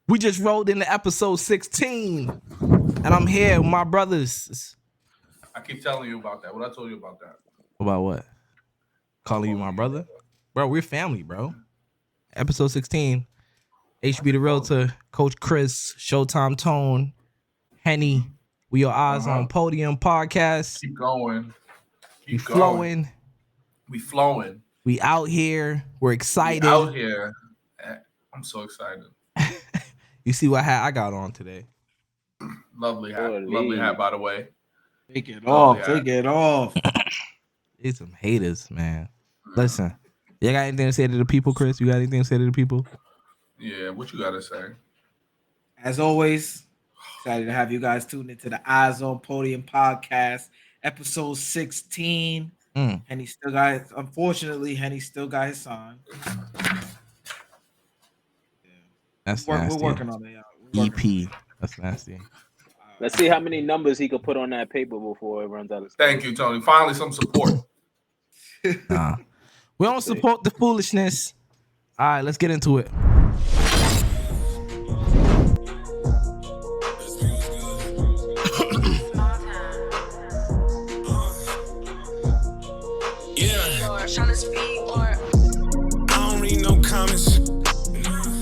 We just rolled into episode 16, and I'm here with my brothers. I keep telling you about that. What I told you about that? About what? Calling you my brother? Bro, we're family, bro. Episode 16. HB the Realtor, Coach Chris, Showtime Tone, Henny. We your eyes on Podium Podcast. Keep going. We flowing. We flowing. We out here. We're excited. We out here. I'm so excited. You see what hat I got on today? Lovely hat. Lovely hat, by the way. Take it off. Take it off. These some haters, man. Listen, you got anything to say to the people, Chris? You got anything to say to the people? Yeah, what you got to say? As always, excited to have you guys tuned into the Eyes on Podium Podcast, episode 16. And he still got, unfortunately, Henny still got his sign. That's we're nasty. working on it. EP. That's nasty. Let's see how many numbers he could put on that paper before it runs out of space. Thank you, Tony. Finally, some support. Nah. We don't support the foolishness. All right, let's get into it. I don't read no comments.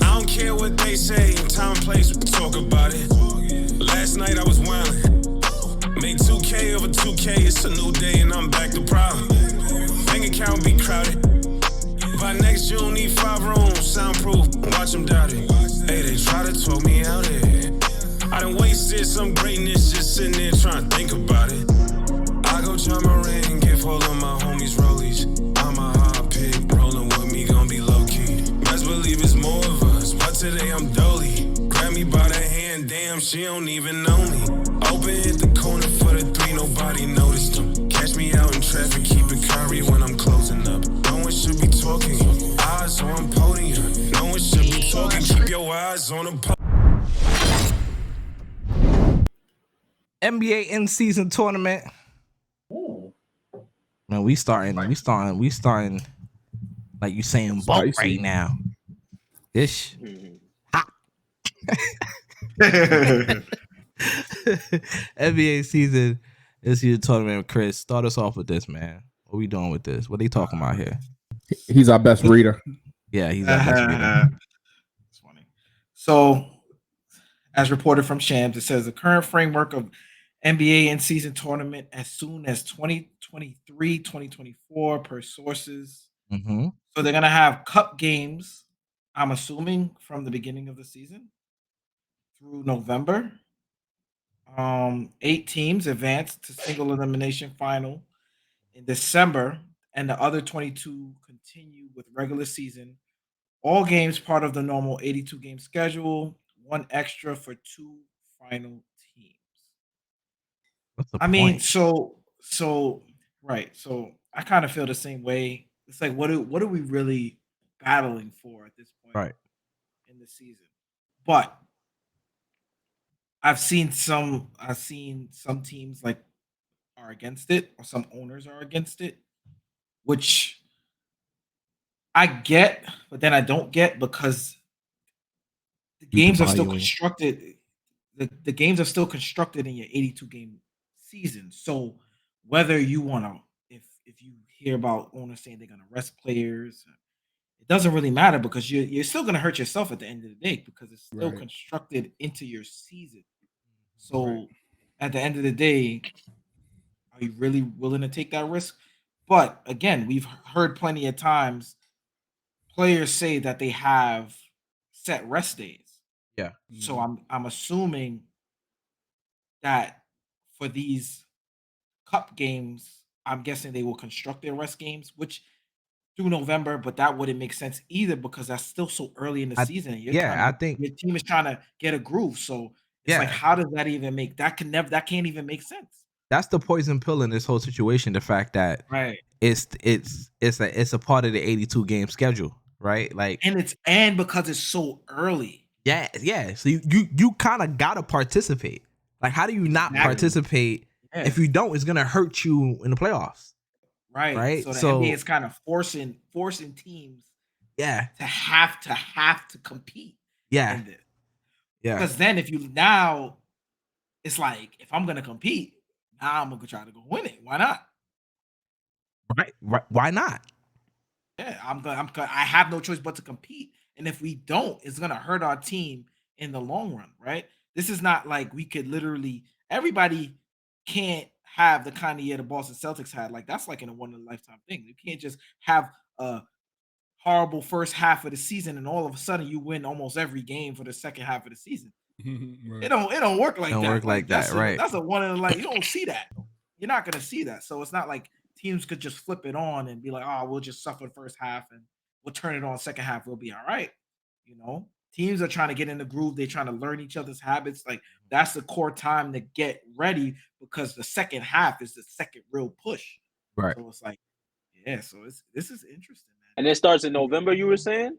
I don't care what they say. Time and place, we talk about it. Last night I was wildin'. Made 2K over 2K. It's a new day and I'm back to problem. Bank account be crowded. By next June, need 5 rooms, soundproof. Watch them doubt it. Hey, they try to talk me out here. I done wasted some greatness just sitting there trying to think about it. I go John Moran, give all of my homies rollies. I'm a hot pick, rolling with me, gon' be low key. Best believe it's more of us, but today I'm dolly. Grab me by the hand, damn, she don't even know me. Open hit the corner for the 3, nobody noticed them. Catch me out in traffic, keep it curry when I'm closing up. No one should be talking, eyes on podium. No one should be talking, keep your eyes on the podium. NBA in-season tournament. Ooh. Man, we starting like you saying bulk right now. Ish. Hot. NBA season is your tournament. Chris, start us off with this, man. What we doing with this? What they talking about here? He's our best reader. Yeah, he's our best reader. It's funny. So, as reported from Shams, it says the current framework of NBA in-season tournament as soon as 2023, 2024 per sources. Mm-hmm. So they're going to have cup games, I'm assuming, from the beginning of the season through November. 8 teams advance to single elimination final in December, and the other 22 continue with regular season. All games part of the normal 82-game schedule, 1 extra for 2 final teams. I mean, so right. So I kind of feel the same way. It's like, what are we really battling for at this point, right, in the season? But I've seen some teams like are against it, or some owners are against it, which I get, but then I don't get, because the games are still constructed. The games are still constructed in your 82-game season. So whether you want to, if you hear about owners saying they're going to rest players, it doesn't really matter, because you're still going to hurt yourself at the end of the day, because it's still constructed into your season. So at the end of the day, are you really willing to take that risk? But again, we've heard plenty of times players say that they have set rest days. Yeah. So I'm assuming that for these cup games, I'm guessing they will construct their rest games, which through November, but that wouldn't make sense either, because that's still so early in the season. I think your team is trying to get a groove. So it's like, how does that even make that can't even make sense. That's the poison pill in this whole situation. The fact that it's a part of the 82-game schedule, right? Like, and because it's so early. Yeah. So you kind of gotta participate. Like, how do you not participate? If you don't, it's gonna hurt you in the playoffs. Right. So the NBA is kind of forcing teams to have to compete. Yeah. Yeah. Because then if you now, it's like if I'm gonna compete, now I'm gonna try to go win it. Why not? Right. Why not? Yeah, I have no choice but to compete. And if we don't, it's gonna hurt our team in the long run, right? This is not like we could literally everybody can't have the kind of year the Boston Celtics had. Like that's like in a one in a lifetime thing. You can't just have a horrible first half of the season and all of a sudden you win almost every game for the second half of the season. Right. It don't work like Don't that. work like that, right. That's a one in a life. You don't see that. You're not gonna see that. So it's not like teams could just flip it on and be like, oh, we'll just suffer the first half and we'll turn it on second half. We'll be all right. You know, teams are trying to get in the groove. They're trying to learn each other's habits. Like that's the core time to get ready because the second half is the second real push. Right. So it's like, yeah. So this is interesting, man. And it starts in November. You were saying?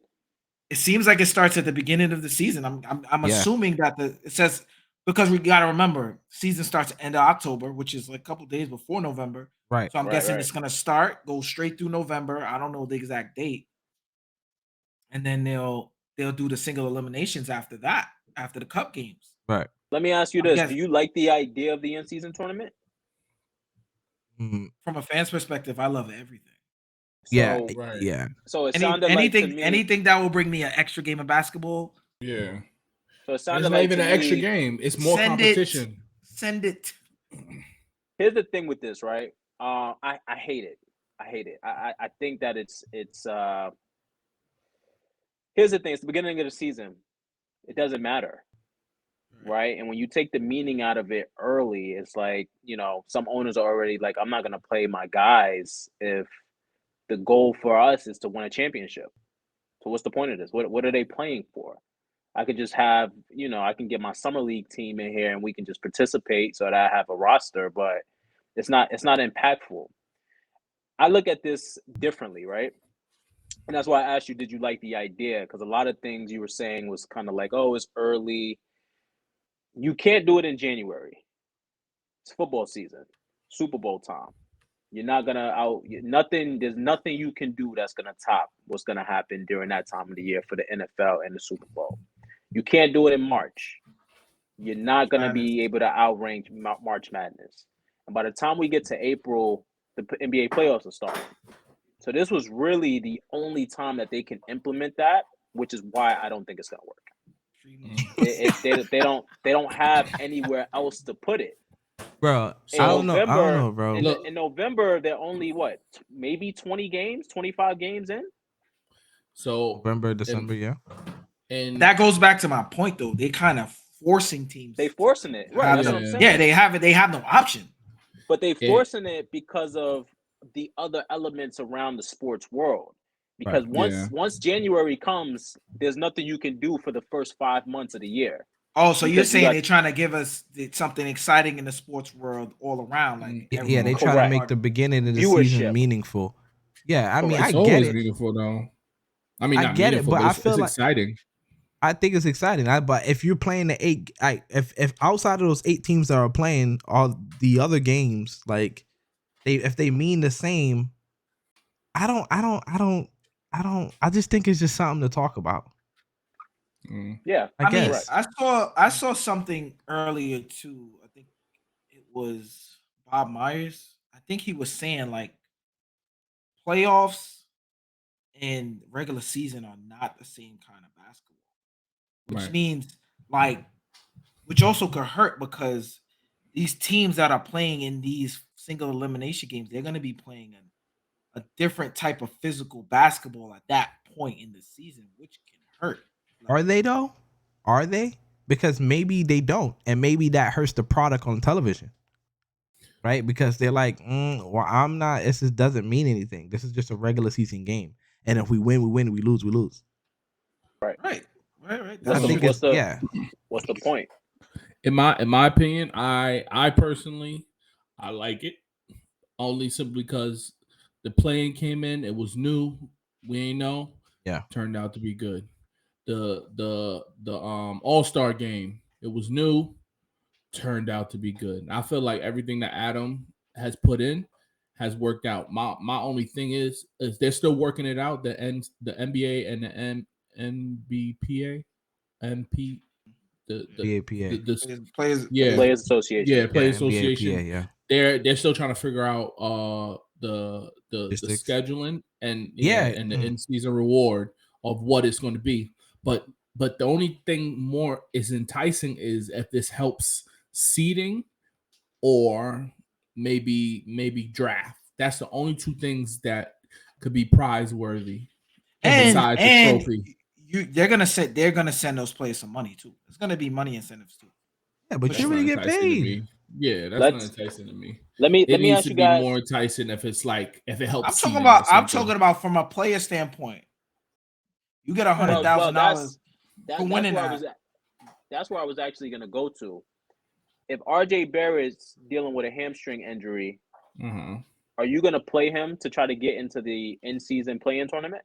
It seems like it starts at the beginning of the season. I'm Yeah. assuming that it says because we got to remember season starts at the end of October, which is like a couple days before November. Right. So I'm Right, guessing right. it's gonna start, go straight through November. I don't know the exact date, and then they'll do the single eliminations after that, after the cup games. Right. Let me ask you I this: guess- do you like the idea of the in-season tournament? Mm, From a fan's perspective, I love everything. yeah. So, Right. Yeah. so it sounded like to me. Anything that will bring me an extra game of basketball. Yeah. So it It's sounded not like even to an extra me- game. It's more Send competition. Send it. Here's the thing with this, right? I hate it. I hate it. I think that it's here's the thing, it's the beginning of the season. It doesn't matter. Right. And when you take the meaning out of it early, it's like, you know, some owners are already like, I'm not gonna play my guys if the goal for us is to win a championship. So what's the point of this? What are they playing for? I could just have, you know, I can get my summer league team in here and we can just participate so that I have a roster, but it's not impactful. I look at this differently, right? And that's why I asked you, did you like the idea? Because a lot of things you were saying was kind of like, oh, it's early. You can't do it in January. It's football season, Super Bowl time. You're not gonna there's nothing you can do that's gonna top what's gonna happen during that time of the year for the NFL and the Super Bowl. You can't do it in March. You're not gonna be able to outrank March Madness. And by the time we get to April, the NBA playoffs are starting. So this was really the only time that they can implement that, which is why I don't think it's gonna work. They don't have anywhere else to put it. Bro, In I don't November- know, bro. In November, they're only maybe 20 games, 25 games in. So November, December, yeah. and That goes back to my point, though. They kind of forcing teams. They forcing it, right? That's what I'm saying. Yeah, they have it. They have no option. But they forcing it because of the other elements around the sports world. Because once January comes, there's nothing you can do for the first 5 months of the year. Oh, so you're saying they're trying to give us something exciting in the sports world all around? Like Yeah, they try to make the beginning of the season meaningful. Yeah, I mean, it's I get always it. meaningful, though. I mean, I not get it, meaningful, but I feel it's like exciting. I think it's exciting. But if you're playing the if outside of those 8 teams that are playing all the other games, like if they mean the same, I just think it's just something to talk about. Yeah, I mean, guess. I saw something earlier too. I think it was Bob Myers. I think he was saying like playoffs and regular season are not the same kind of basketball, which means like, which also could hurt because these teams that are playing in these single elimination games, they're going to be playing a different type of physical basketball at that point in the season, which can hurt. Are they though? Are they? Because maybe they don't, and maybe that hurts the product on television, right? Because they're like, well, I'm not. This doesn't mean anything. This is just a regular season game, and if we win, we win. We lose, we lose. Right. What's the point? In my opinion, I personally I like it only simply because the playing came in. It was new. We ain't know. Yeah, turned out to be good. The All-Star game, it was new, turned out to be good. I feel like everything that Adam has put in has worked out. My only thing is they're still working it out. The NBA and the NBPA, MP, BAPA. Players. Players Association. Yeah, Players NBA, Association. PA, yeah. They're still trying to figure out the Logistics. scheduling and Yeah. the in-season reward of what it's going to be. But the only thing more is enticing is if this helps seeding or maybe draft. That's the only two things that could be prize worthy besides the trophy. They're gonna send those players some money too. It's gonna be money incentives too. Yeah, but you really get paid. Yeah, that's not enticing to me. Let me ask you guys. More enticing if it's like if it helps. I'm talking about from a player standpoint. You get $100,000 for winning that. That's where I was actually gonna go to. If RJ Barrett's dealing with a hamstring injury, are you gonna play him to try to get into the in-season play-in tournament?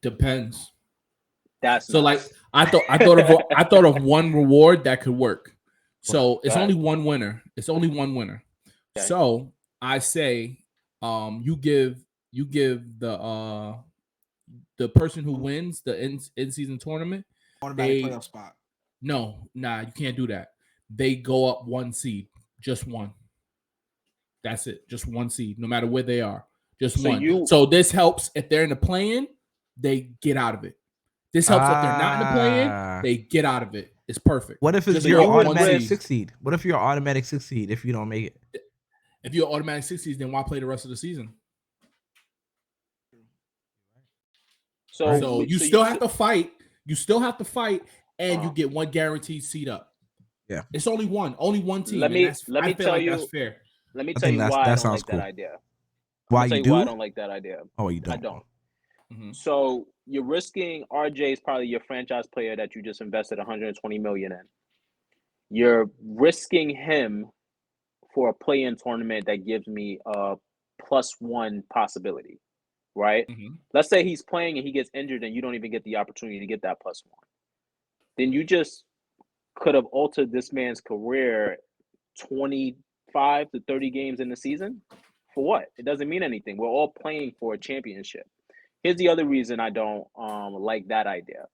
Depends. That's so nice. like I thought of one reward that could work. So it's only one winner. It's only one winner. Okay. So I say, you give the person who wins the in-season tournament automatic playoff spot. No, you can't do that. They go up one seed, just one. That's it, just one seed, no matter where they are, just one. So this helps if they're in the play-in, they get out of it. This helps if they're not in the play-in, they get out of it. It's perfect. What if it's your automatic 6 seed? What if you're automatic 6 seed if you don't make it? If you're automatic 6 seed, then why play the rest of the season? So you still have to fight. You still have to fight, and you get one guaranteed seed up. Yeah, it's only one team. Let me tell you. That's fair. Let me tell you why I don't like that idea. Why you do? Why I don't like that idea. Oh, you don't. I don't. So you're risking RJ's probably your franchise player that you just invested $120 million in. You're risking him for a play-in tournament that gives me a +1 possibility, right? Let's say he's playing and he gets injured and you don't even get the opportunity to get that +1. Then you just could have altered this man's career 25 to 30 games in the season. For what? It doesn't mean anything. We're all playing for a championship. Here's the other reason I don't like that idea.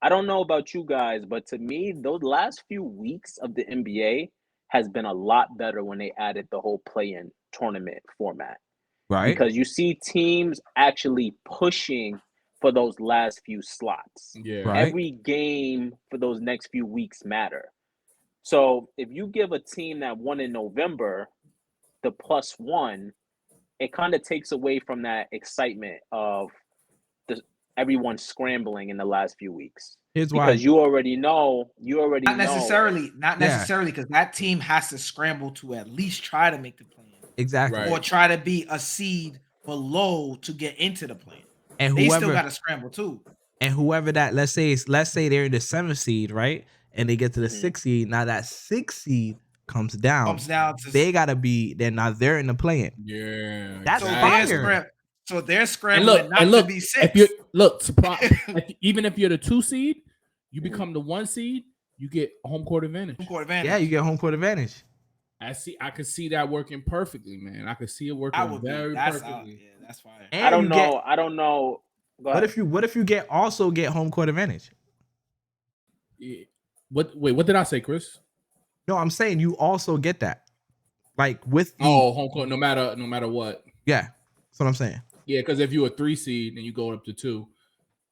I don't know about you guys, but to me, those last few weeks of the NBA has been a lot better when they added the whole play-in tournament format. Right. Because you see teams actually pushing for those last few slots. Yeah. Right. Every game for those next few weeks matter. So if you give a team that won in November the +1, it kind of takes away from that excitement of everyone scrambling in the last few weeks. Here's why. Because you already know. Not necessarily, because that team has to scramble to at least try to make the play-in. Exactly. Or try to be a seed below to get into the play-in. And they still got to scramble too. And whoever that, let's say they're in the 7th seed, right? And they get to the 6th seed. Now that 6th seed comes down they gotta be. They're in the play-in. Yeah, that's fire. So they're scrambling to be 6. If even if you're the 2 seed, you become the 1 seed. You get home court advantage. Yeah, you get home court advantage. I could see that working perfectly, man. I could see it working perfectly. Yeah, that's fire. I don't know. What if you get home court advantage? Yeah. What did I say, Chris? No, I'm saying you also get that. Like with home court, no matter what. Yeah. That's what I'm saying. Yeah, because if you're a 3 seed and you go up to 2,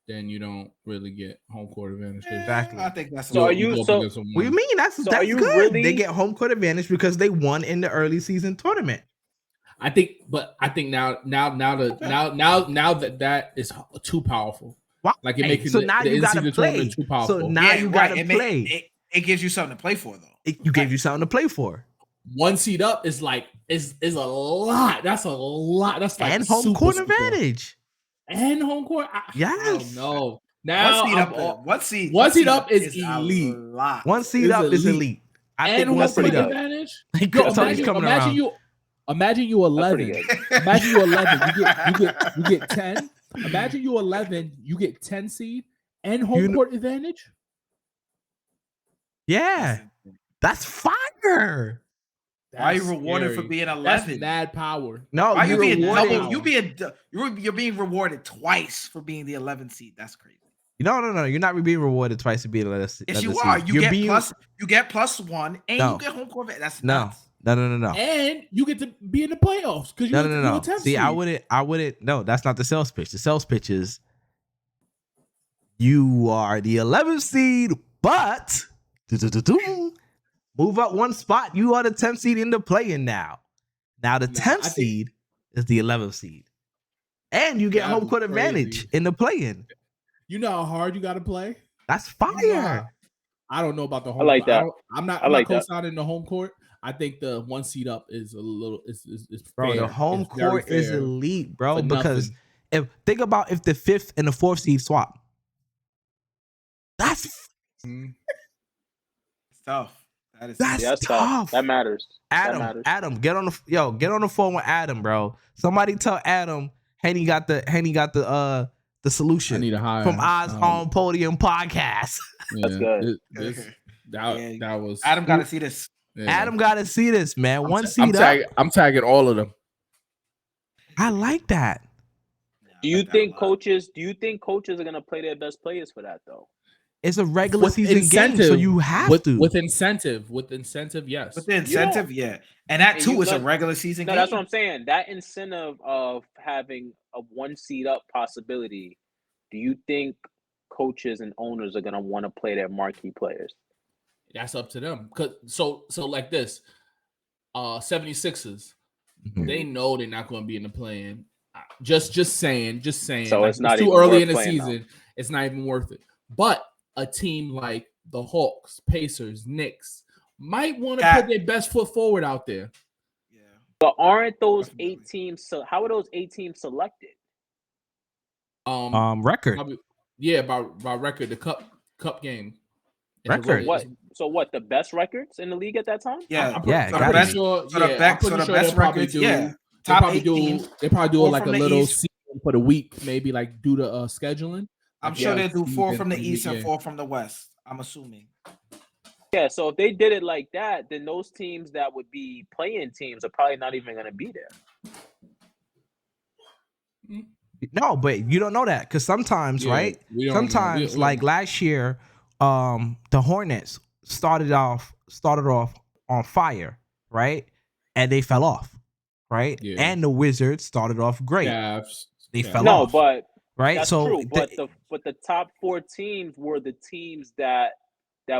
then you don't really get home court advantage. Exactly. I think that's so. What do you mean? That's good. Really? They get home court advantage because they won in the early season tournament. I think now that is too powerful. Wow. Like it makes now you gotta play. Too powerful. So now you gotta play. It gives you something to play for, though. You gave you something to play for. 1 seed up is like is a lot. That's a lot. That's like and home court advantage. And home court. Yes. I don't know. Now one seed up is elite. 1 seed up is elite. I think 1 seed up. Advantage. Imagine you 11. Imagine you 11. You get 10. Imagine you 11. You get 10 seed and home court advantage. Yeah, that's fire. Why are you rewarded for being 11? That's mad power. No, why you being double? You're being rewarded twice for being the 11th seed. That's crazy. No. You're not being rewarded twice to be another. Yes, you seed. are. You You're get being, +1, and No. you get home court advantage. That's No. nuts. No. And you get to be in the playoffs because you're No. a 10th See, seed. I wouldn't. No, that's not the sales pitch. The sales pitch is you are the 11th seed, but move up one spot. You are the 10th seed in the play-in now. Now the 10th seed is the 11th seed, and you get home court advantage in the play-in. You know how hard you got to play. That's fire. I don't know about the home. I like that. I'm not co-signing the home court. I think the 1 seed up is a little. Is bro. Fair. The home It's very court is fair elite, bro. for Because nothing. think about if the 5th and the 4th seed swap. That's It's tough. That's That's tough. That matters. Adam, get on the phone with Adam, bro. Somebody tell Adam Henny got the solution. I need a hire from Oz On Podium Podcast. That's good. That was Adam got to see this. Yeah. Adam got to see this, man. One seed up. I'm tagging all of them. I like that. Do you think coaches are gonna play their best players for that though? It's a regular season game, so you have to. With incentive, yes. With the incentive, yeah. And that too is a regular season game. No, that's what I'm saying. That incentive of having a 1 seed up possibility, do you think coaches and owners are gonna want to play their marquee players? That's up to them. So like this, 76ers, they know they're not going to be in the play-in. Just saying. So like, it's not too even early worth in the playing, season. It's not even worth it. But a team like the Hawks, Pacers, Knicks might want to put their best foot forward out there. Yeah. But aren't those 8 teams? So how are those 8 teams selected? Record. Probably, yeah, by record, the cup game. Record. What? So what? The best records in the league at that time? Yeah. I'm gotta pretty sure they'll probably do. Yeah. They probably do like a little East. season for the week, maybe like do the scheduling. I'm sure they'll do 4 from the East and 4 from the West. I'm assuming. Yeah, so if they did it like that, then those teams that would be playing teams are probably not even going to be there. No, but you don't know that because sometimes, right? Sometimes, like last year, the Hornets started off on fire, right? And they fell off, right? Yeah. And the Wizards started off great. They fell No, off. but right. that's So true. But the top 4 teams were the teams that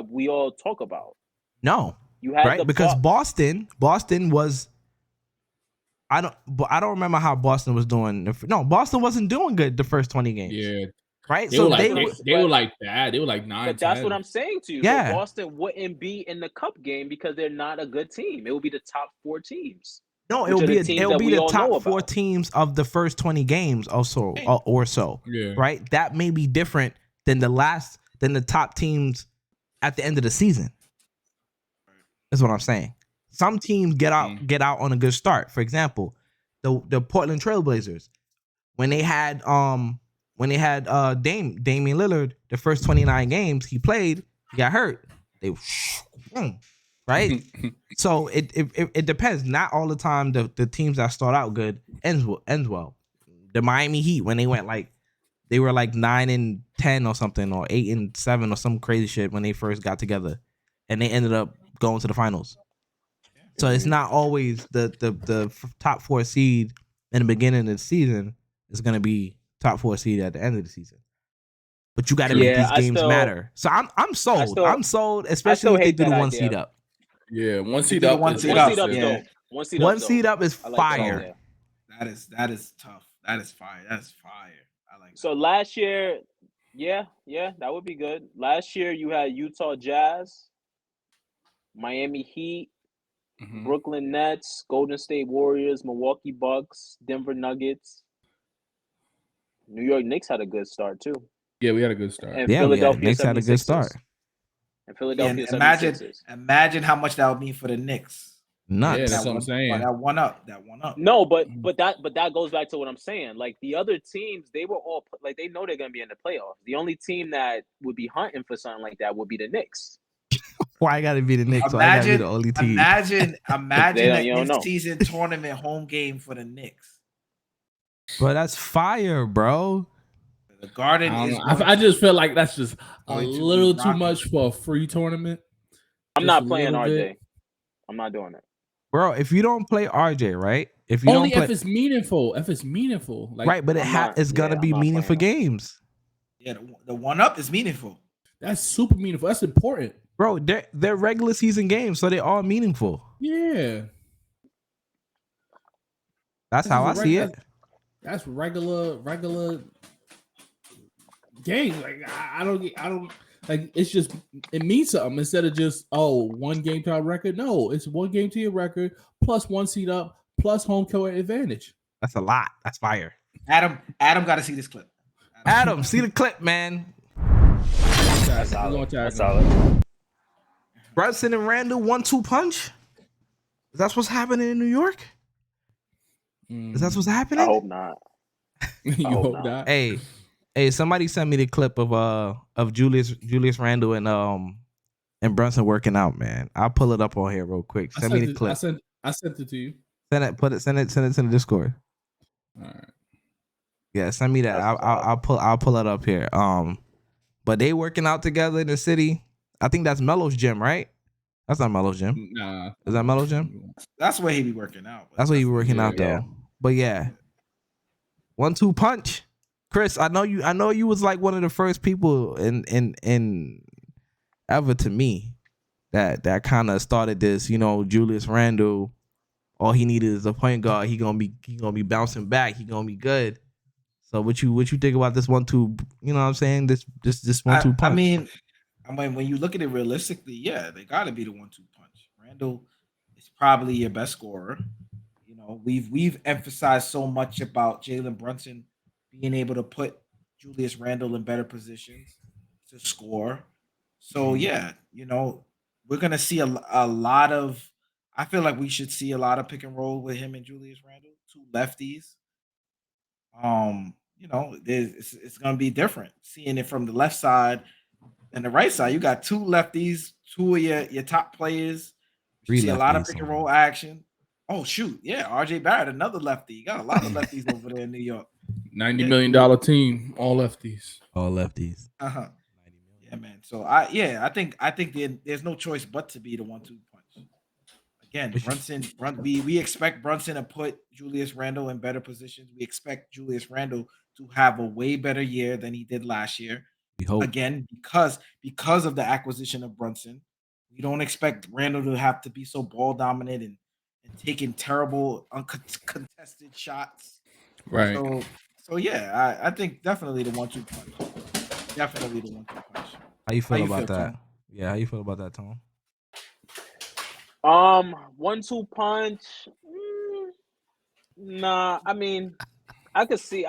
we all talk about. no, You had right? Because Boston was. I don't remember how Boston was doing. No, Boston wasn't doing good the first 20 games. Yeah. Right. They So were like bad. They were like 9. But that's 10. what I'm saying to you. Yeah. But Boston wouldn't be in the cup game because they're not a good team. It would be the top 4 teams. No, which it'll are be the teams it'll that be we the all know top 4 about. teams of the first 20 games also or so. Yeah. Right? That may be different than the top teams at the end of the season. That's what I'm saying. Some teams get out on a good start. For example, the Portland Trailblazers, when they had Damian Lillard, the first 29 games he played, he got hurt. They right? So it depends. Not all the time the teams that start out good ends well. The Miami Heat, when they went they were 9-10 or something, or 8-7 or some crazy shit when they first got together, and they ended up going to the finals. So it's not always the top 4 seed in the beginning of the season is going to be top 4 seed at the end of the season. But you got to make these games matter. So I'm sold. I'm sold, especially if they do the 1 seed up. Yeah, 1 seed up. One seed up. Yeah. One seed up is fire. That is tough. That is fire. That's fire. I like that. So last year, yeah, that would be good. Last year you had Utah Jazz, Miami Heat, Brooklyn Nets, Golden State Warriors, Milwaukee Bucks, Denver Nuggets. New York Knicks had a good start too. Yeah, we had a good start. And Philadelphia Knicks had a good start. And Philadelphia imagine how much that would mean for the Knicks. Nuts. Yeah, that's what I'm saying. That one up. No, but that goes back to what I'm saying. Like the other teams, they were all they know they're gonna be in the playoffs. The only team that would be hunting for something like that would be the Knicks. Why I gotta be the Knicks? Why I gotta be the only team? Imagine the in-season tournament home game for the Knicks. Bro, that's fire, bro. The Garden is. I just feel like that's just a going to be little too rocking. much for a free tournament. I'm Just not a playing little RJ. bit. I'm not doing it. Bro, if you don't play RJ, right? If you Only don't play, if it's meaningful. If it's meaningful, like right, but it's gonna be I'm not meaningful playing games, Yeah, the 1-up is meaningful. that's super meaningful. That's important. bro. They're regular season games, so they're all meaningful. Yeah, That's how I see it. That's regular game. Like I don't like. It's just it means something instead of just one game to our record. No, it's one game to your record plus one seed up plus home court advantage. That's a lot. That's fire. Adam got to see this clip. Adam, see the clip, man. That's solid. That's solid. Brunson and Randall 1-2 punch. Is that what's happening in New York? Is that what's happening? I hope not. You hope hope not. not. Hey, somebody sent me the clip of Julius Randle and Brunson working out, man. I'll pull it up on here real quick. Send me the clip. I sent it to you. Send it to the Discord. All right. Yeah, send me that. I'll pull it up here. But they working out together in the city. I think that's Melo's gym, right? That's not Melo's gym. Nah. Is that Melo's gym? That's where he be working out. That's where he be working out though. Yeah. But yeah. 1-2 punch. Chris, I know you was like one of the first people in ever to me that kind of started this, Julius Randle. All he needed is a point guard. He gonna be bouncing back. He gonna be good. So what you think about this 1-2? You know what I'm saying? This 1-2 punch. I mean, when you look at it realistically, yeah, they got to be the 1-2 punch. Randall is probably your best scorer. We've emphasized so much about Jalen Brunson being able to put Julius Randle in better positions to score. So yeah, we're gonna see a lot of. I feel like we should see a lot of pick and roll with him and Julius Randle, two lefties. It's gonna be different seeing it from the left side and the right side. You got two lefties, two of your top players. You see a lot of pick and roll action. Oh shoot, yeah, RJ Barrett, another lefty. You got a lot of lefties over there in New York. $90 million team, all lefties. All lefties. Yeah, man. So I think there's no choice but to be the 1-2 punch. Again, we expect Brunson to put Julius Randle in better positions. We expect Julius Randle to have a way better year than he did last year. We hope. Again, because of the acquisition of Brunson, we don't expect Randle to have to be so ball dominant and taking terrible uncontested shots. Right. So yeah, I think definitely the 1-2 punch. Definitely the 1-2 punch. How you feel about that? Tom? Yeah, how you feel about that, Tom? 1-2 punch. Nah, I mean, I could see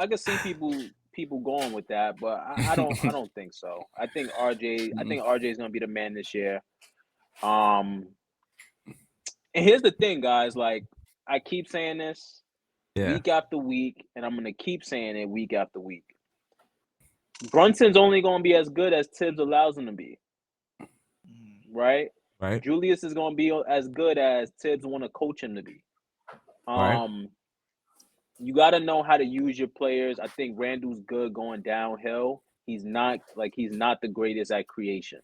people going with that, but I don't think so. I think RJ is gonna be the man this year. And here's the thing, guys. Like I keep saying this week after week, and I'm gonna keep saying it week after week. Brunson's only gonna be as good as Tibbs allows him to be. Right? Right. Julius is gonna be as good as Tibbs want to coach him to be. Right. You got to know how to use your players. I think Randall's good going downhill. He's not the greatest at creation.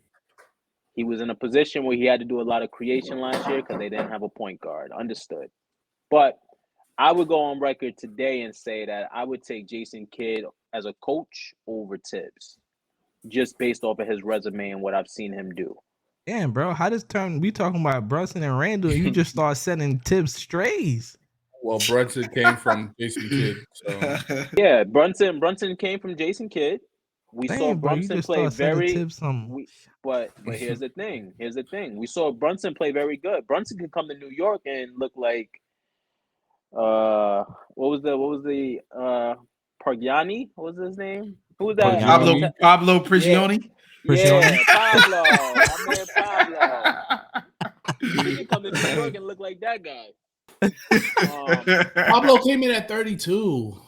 He was in a position where he had to do a lot of creation last year because they didn't have a point guard. Understood. But I would go on record today and say that I would take Jason Kidd as a coach over Tibbs, just based off of his resume and what I've seen him do. Damn, bro. How this turn? We talking about Brunson and Randall, and you just start sending Tibbs strays. Well, Brunson came from Jason Kidd. So. Yeah, Brunson came from Jason Kidd. We saw Brunson play very. But here's the thing. We saw Brunson play very good. Brunson could come to New York and look like, what was the Pargiani? What was his name? Who was that? Pablo Prigioni. Yeah, Pablo. I mean Pablo. He could come to New York and look like that guy. Pablo came in at 32.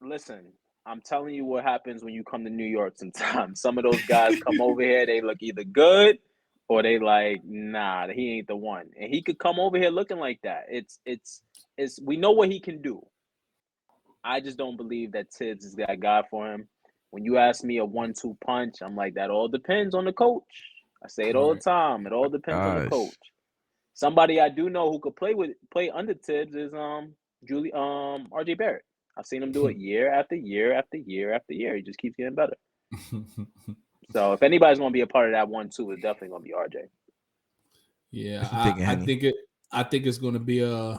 Listen, I'm telling you what happens when you come to New York sometimes. Some of those guys come over here, they look either good or they like, nah, he ain't the one. And he could come over here looking like that. It's we know what he can do. I just don't believe that Tibbs is that guy for him. when you ask me a 1-2 punch, I'm like, that all depends on the coach. I say it all the time. It all depends on the coach. Somebody I do know who could play under Tibbs is RJ Barrett. I've seen him do it year after year after year after year. He just keeps getting better. So if anybody's gonna be a part of that 1-2, it's definitely gonna be RJ. Yeah, I think it's gonna be a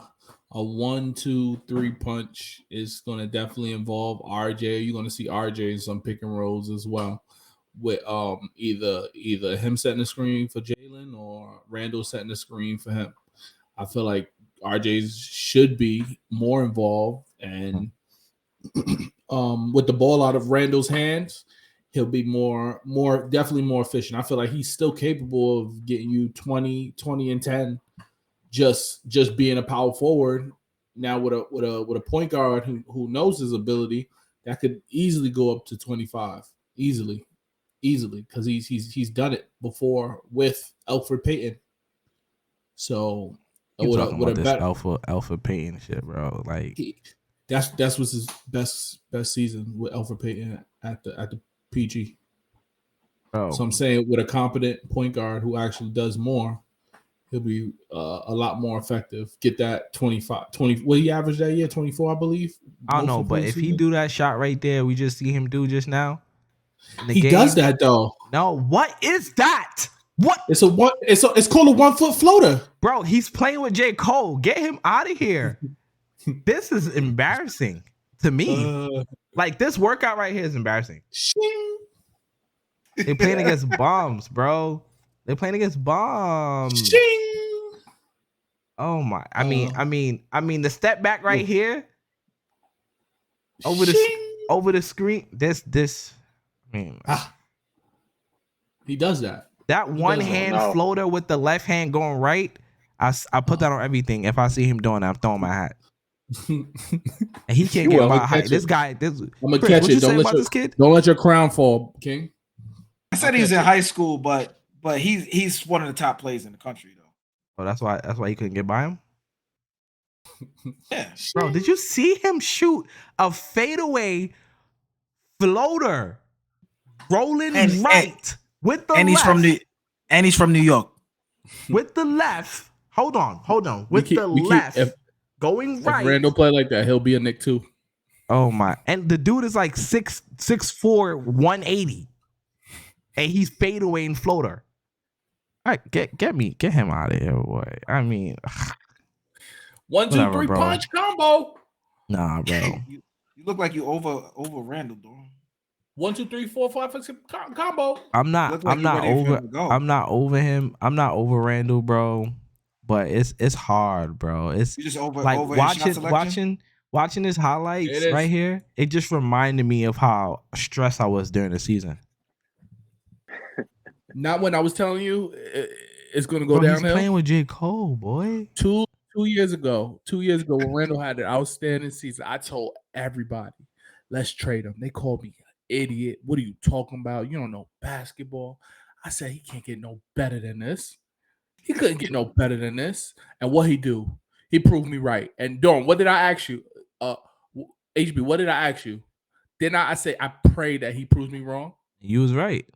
1-2-3 punch. It's gonna definitely involve RJ. You're gonna see RJ in some pick and rolls as well, with either him setting the screen for Jalen or Randall setting the screen for him. I feel like RJ should be more involved, and with the ball out of Randall's hands, he'll be definitely more efficient. I feel like he's still capable of getting you 20 and 10, just being a power forward. Now with a point guard who knows his ability, that could easily go up to 25, easily, because he's done it before with Elfrid Payton. So You talking about this Alpha Payton shit, bro? Like that's was his best season with Elfrid Payton at the PG. Bro. So I'm saying with a competent point guard who actually does more, he'll be a lot more effective. Get that 25, 20. What he averaged that year? 24, I believe. I don't know, but if he do that shot right there, we just see him do just now. He does that though. No, what is that? What? It's called a 1 foot floater. Bro, he's playing with J. Cole. Get him out of here. This is embarrassing to me. Like this workout right here is embarrassing. They're playing against bombs, bro. They're playing against bombs. Oh my! I mean, the step back right here over the screen. This. I mean, he does that. That one hand floater with the left hand going right. I put that on everything. If I see him doing that, I'm throwing my hat. And he can't get my height. This guy. I'm gonna catch it. Don't let your crown fall, King. I said he's in high school, but he's one of the top players in the country, though. Oh, that's why you couldn't get by him. Yeah, bro. Did you see him shoot a fadeaway floater, rolling right with the left? He's from New York. With the left. Hold on. With the left. Going right. If Randall play like that, he'll be a Knick too. Oh my! And the dude is like 6'4", 180, and he's fadeaway and floater. All right, get him out of here, boy. I mean, 1, 2, 3 bro. punch combo. Nah, bro. You look like you over Randall, though. 1, 2, 3, 4, 5, 6 combo. I'm not over him. I'm not over Randall, bro. But it's hard, bro. It's you just over watching his highlights right here. It just reminded me of how stressed I was during the season. Not when I was telling you it's going to go downhill. He's playing with J. Cole, boy. 2 years ago, when Randall had an outstanding season, I told everybody, let's trade him. They called me an idiot. What are you talking about? You don't know basketball. I said he can't get no better than this. He couldn't get no better than this. And what he do? He proved me right. And Dorn, what did I ask you? HB, what did I ask you? Didn't I say I prayed that he proves me wrong? You was right.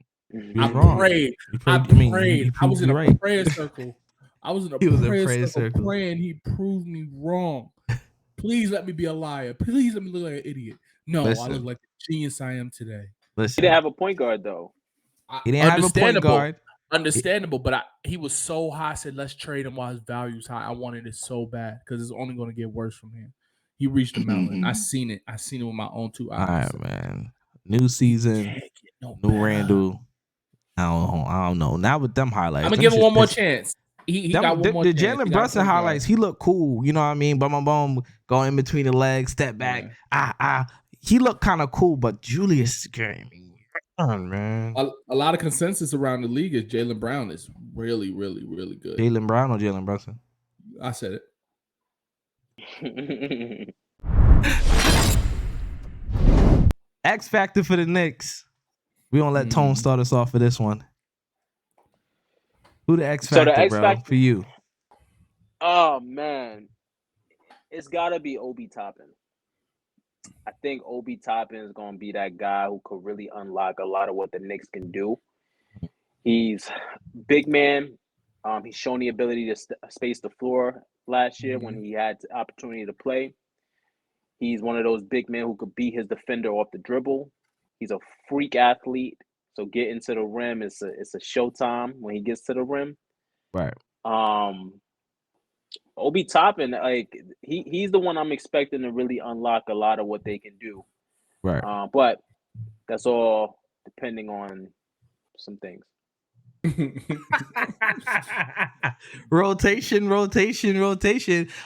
I prayed. I was in a prayer circle. I was in a prayer circle praying he proved me wrong. Please let me be a liar. Please let me look like an idiot. No, I look like the genius I am today. He didn't have a point guard, though. He didn't have a point guard. Understandable, but he was so high. I said, let's trade him while his value's high. I wanted it so bad because it's only going to get worse from here. He reached the mountain. I seen it. I seen it with my own 2 eyes. All right, man. New season, new Randall. I don't know. Now with them highlights, I'm gonna give him one more chance. He got one more chance. The Jalen Brunson highlights, he looked cool. You know what I mean? Boom, going in between the legs, step back. Yeah. He looked kind of cool, but Julius scared me. Man. A lot of consensus around the league is Jaylen Brown is really, really, really good. Jaylen Brown or Jalen Brunson? I said it. X factor for the Knicks. We gonna let Tone start us off for this one. Who the X factor, bro? For you? Oh man, it's gotta be Obi Toppin. I think Obi Toppin is going to be that guy who could really unlock a lot of what the Knicks can do. He's big man. He's shown the ability to space the floor last year when he had the opportunity to play. He's one of those big men who could beat his defender off the dribble. He's a freak athlete. So getting to the rim it's a showtime when he gets to the rim. Right. Obi Toppin, like he's the one I'm expecting to really unlock a lot of what they can do. Right. But that's all depending on some things. rotation.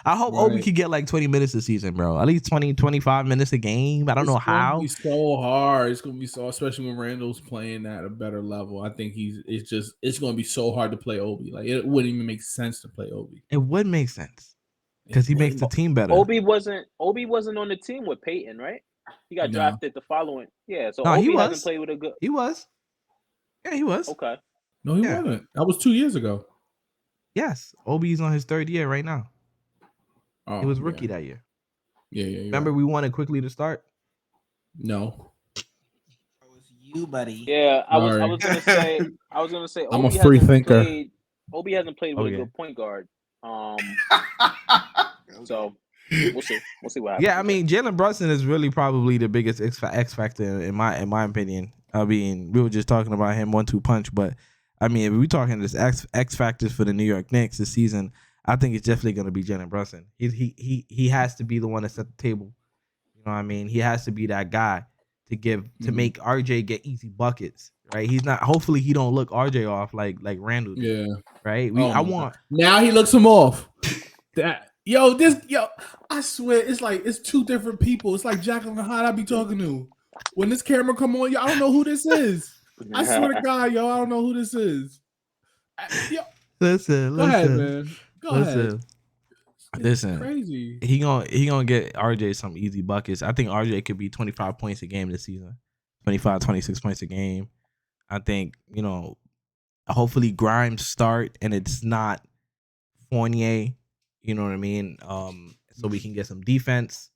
I hope Obi could get like 20 minutes this season, bro. At least 20, 25 minutes a game. I don't know how. It's going to be so hard. It's going to be so, especially when Randall's playing at a better level. I think it's going to be so hard to play Obi. Like, it wouldn't even make sense to play Obi. It would make sense because he makes the team better. Obi wasn't on the team with Peyton, right? He got drafted the following. Yeah, so no, Obi hasn't played with a good. He was. Yeah, he was. Okay. No, he wasn't. That was 2 years ago. Yes, Obi's on his third year right now. Oh, he was rookie that year. Yeah. Remember, we wanted quickly to start. No, it was you, buddy. Yeah, I was gonna say. I'm a free thinker. Obi hasn't played with a good point guard. So we'll see. We'll see what happens. Yeah, I mean, Jalen Brunson is really probably the biggest X factor in my opinion. I mean, we were just talking about him 1-2 punch, but I mean, if we're talking this X factors for the New York Knicks this season, I think it's definitely going to be Jalen Brunson. He has to be the one to set the table. You know what I mean? He has to be that guy to make RJ get easy buckets, right? He's not. Hopefully, he don't look RJ off like Randall did, right? Now he looks him off. I swear it's two different people. It's like Jacqueline Hyde I be talking to. When this camera come on, I don't know who this is. I swear to God, I don't know who this is. Listen. Go ahead, man. Go ahead. Listen. Crazy. He gonna get RJ some easy buckets. I think RJ could be 25 points a game this season. 25, 26 points a game. I think, hopefully Grimes start and it's not Fournier. You know what I mean? So we can get some defense.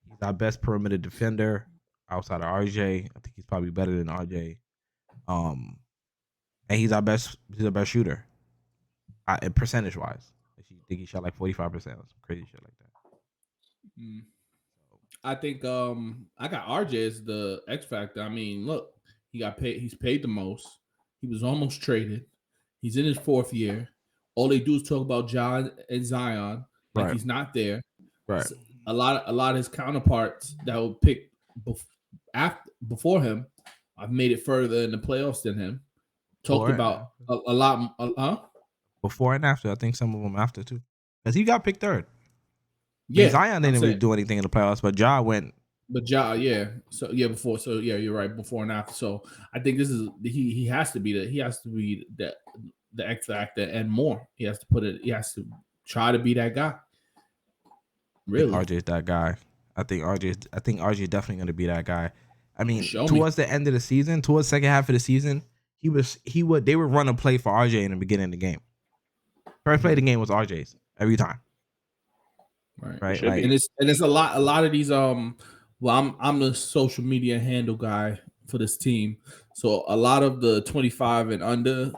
He's our best perimeter defender outside of RJ. I think he's probably better than RJ. And he's our best shooter. Percentage wise. I think he shot like 45%, some crazy shit like that. I think I got RJ as the X factor. I mean, look, he got paid. He's paid the most. He was almost traded. He's in his fourth year. All they do is talk about John and Zion. Like he's not there. Right. So a lot of his counterparts that were picked before him, I've made it further in the playoffs than him. Talked about a lot. Before and after, I think some of them after too, because he got picked third. Yeah, Zion didn't really do anything in the playoffs, but Ja went. But Ja, yeah. So yeah, before. So yeah, you're right. Before and after. So I think this is he has to be the X factor and more. He has to put it. He has to try to be that guy. Really, RJ's that guy. I think RJ definitely going to be that guy. I mean, towards the end of the season, towards the second half of the season, they would run a play for RJ in the beginning of the game. First play of the game was RJ's every time. Right. Like, and it's a lot of these well, I'm the social media handle guy for this team. So a lot of the 25 and under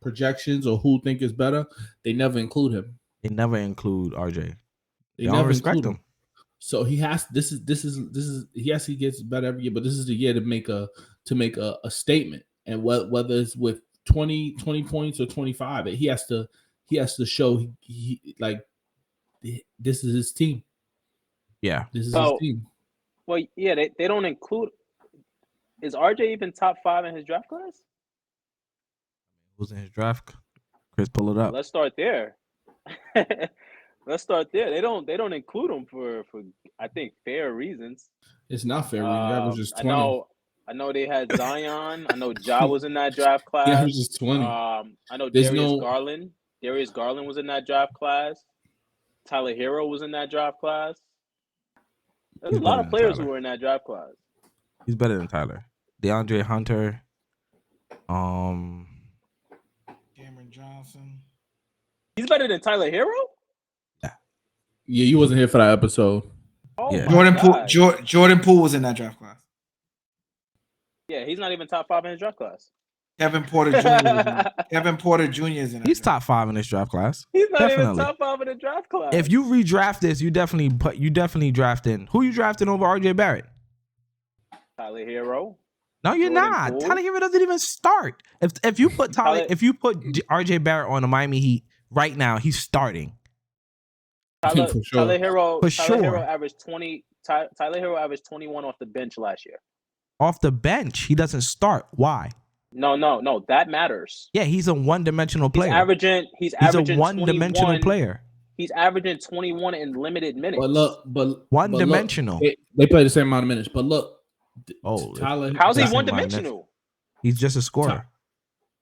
projections or who think is better, they never include him. They never include RJ. They don't respect him. So he has this is yes, he gets better every year, but this is the year to make a statement. And whether it's with 20 points or 25, he has to show he like this is his team. Yeah. This is his team. Well, yeah, they don't include. Is RJ even top 5 in his draft class? Who's in his draft? Chris, pull it up. Let's start there. They don't include him for I think fair reasons. It's not fair. That was just 20. I know they had Zion. I know Ja was in that draft class. Yeah, it was just 20. I know Garland. Darius Garland was in that draft class. Tyler Hero was in that draft class. There's a lot of players who were in that draft class. He's better than Tyler. DeAndre Hunter. Cameron Johnson. He's better than Tyler Hero? Yeah, you wasn't here for that episode. Oh Yeah. my Jordan Poole was in that draft class. Yeah, he's not even top 5 in his draft class. Kevin Porter Jr. is in that. He's draft. top 5 in this draft class. He's not even Definitely. top 5 in the draft class. If you redraft this, you definitely draft in. Who you drafting over RJ Barrett? Tyler Hero. No, you're Jordan not. Poole? Tyler Hero doesn't even start. If you put RJ Barrett on the Miami Heat right now, he's starting. Tyler For sure. Hero For averaged 20. Tyler Hero averaged 21 off the bench last year. Off the bench, he doesn't start. Why? No, that matters. Yeah, he's a one-dimensional player. He's a averaging one-dimensional 21. player. He's averaging 21 in limited minutes. But look, One-dimensional. They play the same amount of minutes. But look, Oh, Tyler. How's he That's one in my dimensional? He's just a scorer.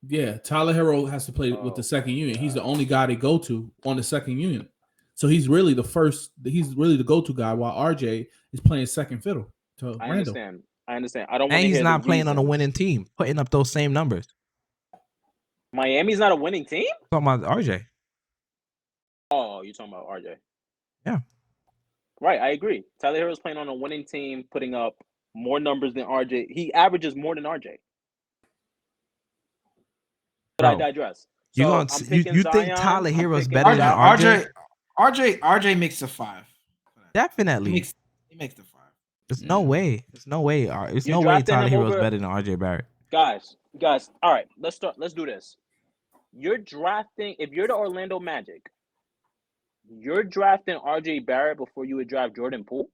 Yeah, Tyler Hero has to play with the second unit. He's the only guy they go to on the second unit. So he's really the first. He's really the go-to guy, while RJ is playing second fiddle to I Randall. understand. I don't want And to he's hear not the playing on a reason. winning team, putting up those same numbers. Miami's not a winning team? Talking about RJ. Oh, you're talking about RJ. Yeah. Right, I agree. Tyler Hero's playing on a winning team, putting up more numbers than RJ. He averages more than RJ. But I Bro, digress. You So, gonna I'm you picking think Zion, Tyler I'm Hero's picking better than Zion. RJ? RJ makes the 5. Definitely. He makes the 5. There's no way. There's no way. There's You're no way drafting Tyler him Hero's over- better than RJ Barrett. Guys, all right, let's do this. You're drafting, if you're the Orlando Magic, you're drafting RJ Barrett before you would draft Jordan Poole?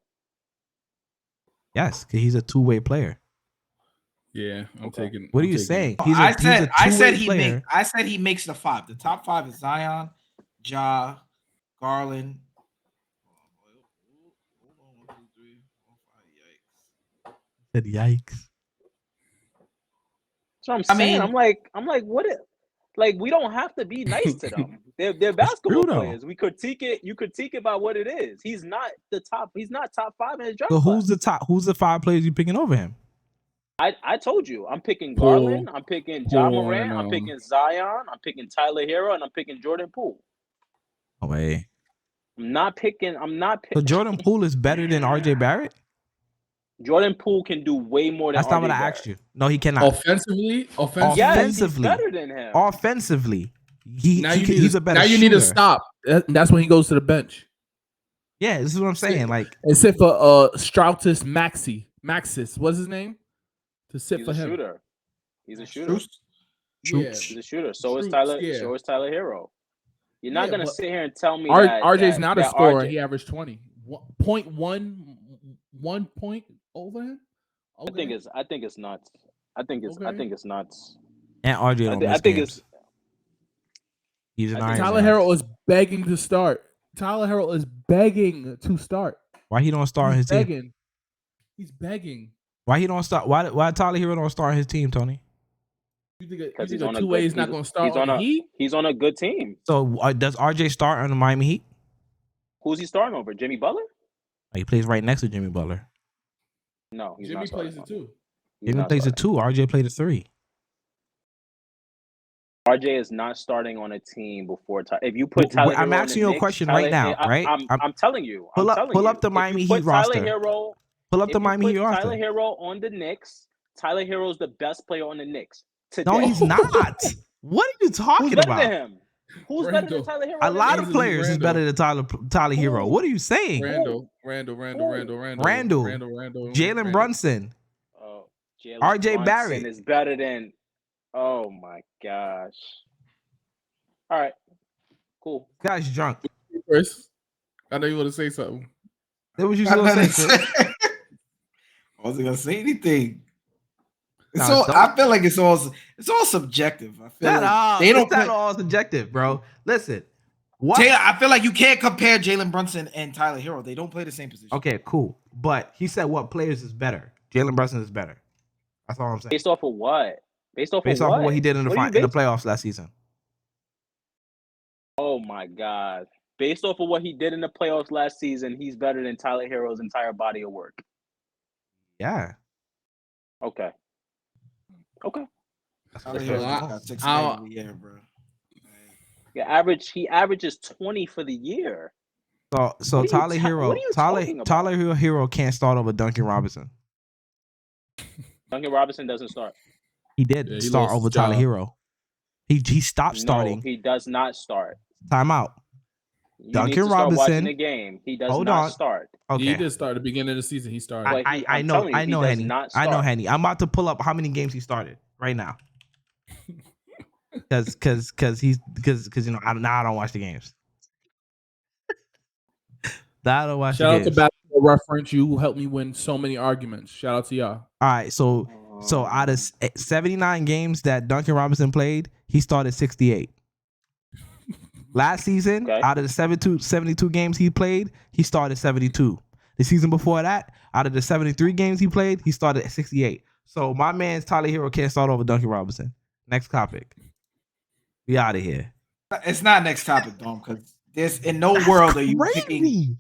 Yes, 'cause he's a two-way player. Yeah, I'm taking. What are I'm you taking- saying? I said player. he makes the 5. The top 5 is Zion, Ja, Garland. Hold on, 1, 2, 3, 4, 5. Yikes. Said yikes. That's what I'm saying. mean- I'm like, what? Like, we don't have to be nice to them. They're basketball true, though. players. We critique it. You critique it by what it is. He's not top 5 in his draft. So class. who's the top? Who's the 5 players you picking over him? I told you. I'm picking Poole. Garland. I'm picking Ja Poole, Morant. and, I'm picking Zion. I'm picking Tyler Hero, and I'm picking Jordan Poole. Oh wait. I'm not picking. So Jordan Poole is better than RJ Barrett? Jordan Poole can do way more than That's not RJ what I Barrett. asked you. No, he cannot. Offensively. Yes, he's Offensively. better than him. Offensively, He's a better. Now you need to shooter. stop. That's when he goes to the bench. Yeah, this is what I'm saying. Like, Except for Strautus Maxis. What's his name? To sit He's for a him. shooter. He's a shooter. Yeah. He's a shooter. So is Troops, Tyler. yeah. So is Tyler Hero. You're not Yeah, gonna but sit here and tell me that RJ's not a that scorer. RJ He averaged 20. 1 point over him. I think it's nuts. I think it's nuts. and RJ don't I miss think games. He's an I think Iron Tyler Man. Hero is begging to start. Tyler Hero is begging to start. Why he don't start on his He's team? begging. He's begging. Why he don't start? Why Tyler Hero don't start on his team, Tony? You think Because a two-way is not going to start on the Heat? He's on a good team. So does RJ start on the Miami Heat? Who's he starting over? Jimmy Butler? He plays right next to Jimmy Butler. No, he's Jimmy not starting plays it over. too. He's Jimmy not plays a starting. 2. RJ played a 3. RJ is not starting on a team before. If you put Well, Tyler, I'm Hero on asking the you a Knicks, question Tyler- right now, right? I'm telling you. Pull up the If Miami you put Heat roster. Tyler Hero, Pull up if the you Miami put Heat Tyler roster. Hero on the Knicks, Tyler Hero's the best player on the Knicks today. No, he's not. What are you Who's talking better about? than him? Who's better Randall. than Tyler Hero? A on the lot Knicks? of players is Randall. better than Tyler Hero. Who? What are you saying? Randall. Jalen Brunson. Oh, Jalen RJ Brunson Barrett. is better than. Oh my gosh! All right, cool. Guy's drunk. Chris, I know you want to say something. That was you gonna say, Chris? I wasn't gonna say anything. Nah, So don't- I feel like it's all subjective. I feel like they don't It's not play. all subjective, bro. Listen, what? Taylor, I feel like you can't compare Jalen Brunson and Tyler Hero. They don't play the same position. Okay, cool. But he said what players is better. Jalen Brunson is better. That's all I'm saying. Based off of what? Based off Based of off of what he did in the What are you in the basing- playoffs last season. Oh my God! Based off of what he did in the playoffs last season, he's better than Tyler Hero's entire body of work. Yeah. Okay. Tyler So Hero I- got 6 I'll- games a year, bro. He averages 20 for the year. So What are you Tyler ta- Hero, what are you talking about? Tyler Hero can't start over Duncan Robinson. Duncan Robinson doesn't start. He did Yeah, he start lost over his Tyler job. Hero. He stopped starting. No, he does not start. Timeout. You Duncan need to start watching Robinson. the game. He does Hold not on. start. Okay. He did start at the beginning of the season. He started. But I I'm know, telling you, I know, he does Henny. not I know, start. Henny. I'm about to pull up how many games he started right now. Because you know I don't watch the games. I don't watch Shout the out to games. Basketball Reference. You helped me win so many arguments. Shout out to y'all. All right, so out of 79 games that Duncan Robinson played, he started 68. Last season, Okay. out of the 72 games he played, he started 72. The season before that, out of the 73 games he played, he started at 68. So my man's Tyler Hero can't start over Duncan Robinson. Next topic. We out of here. It's not next topic, Dom, because there's in no world are you picking. Crazy.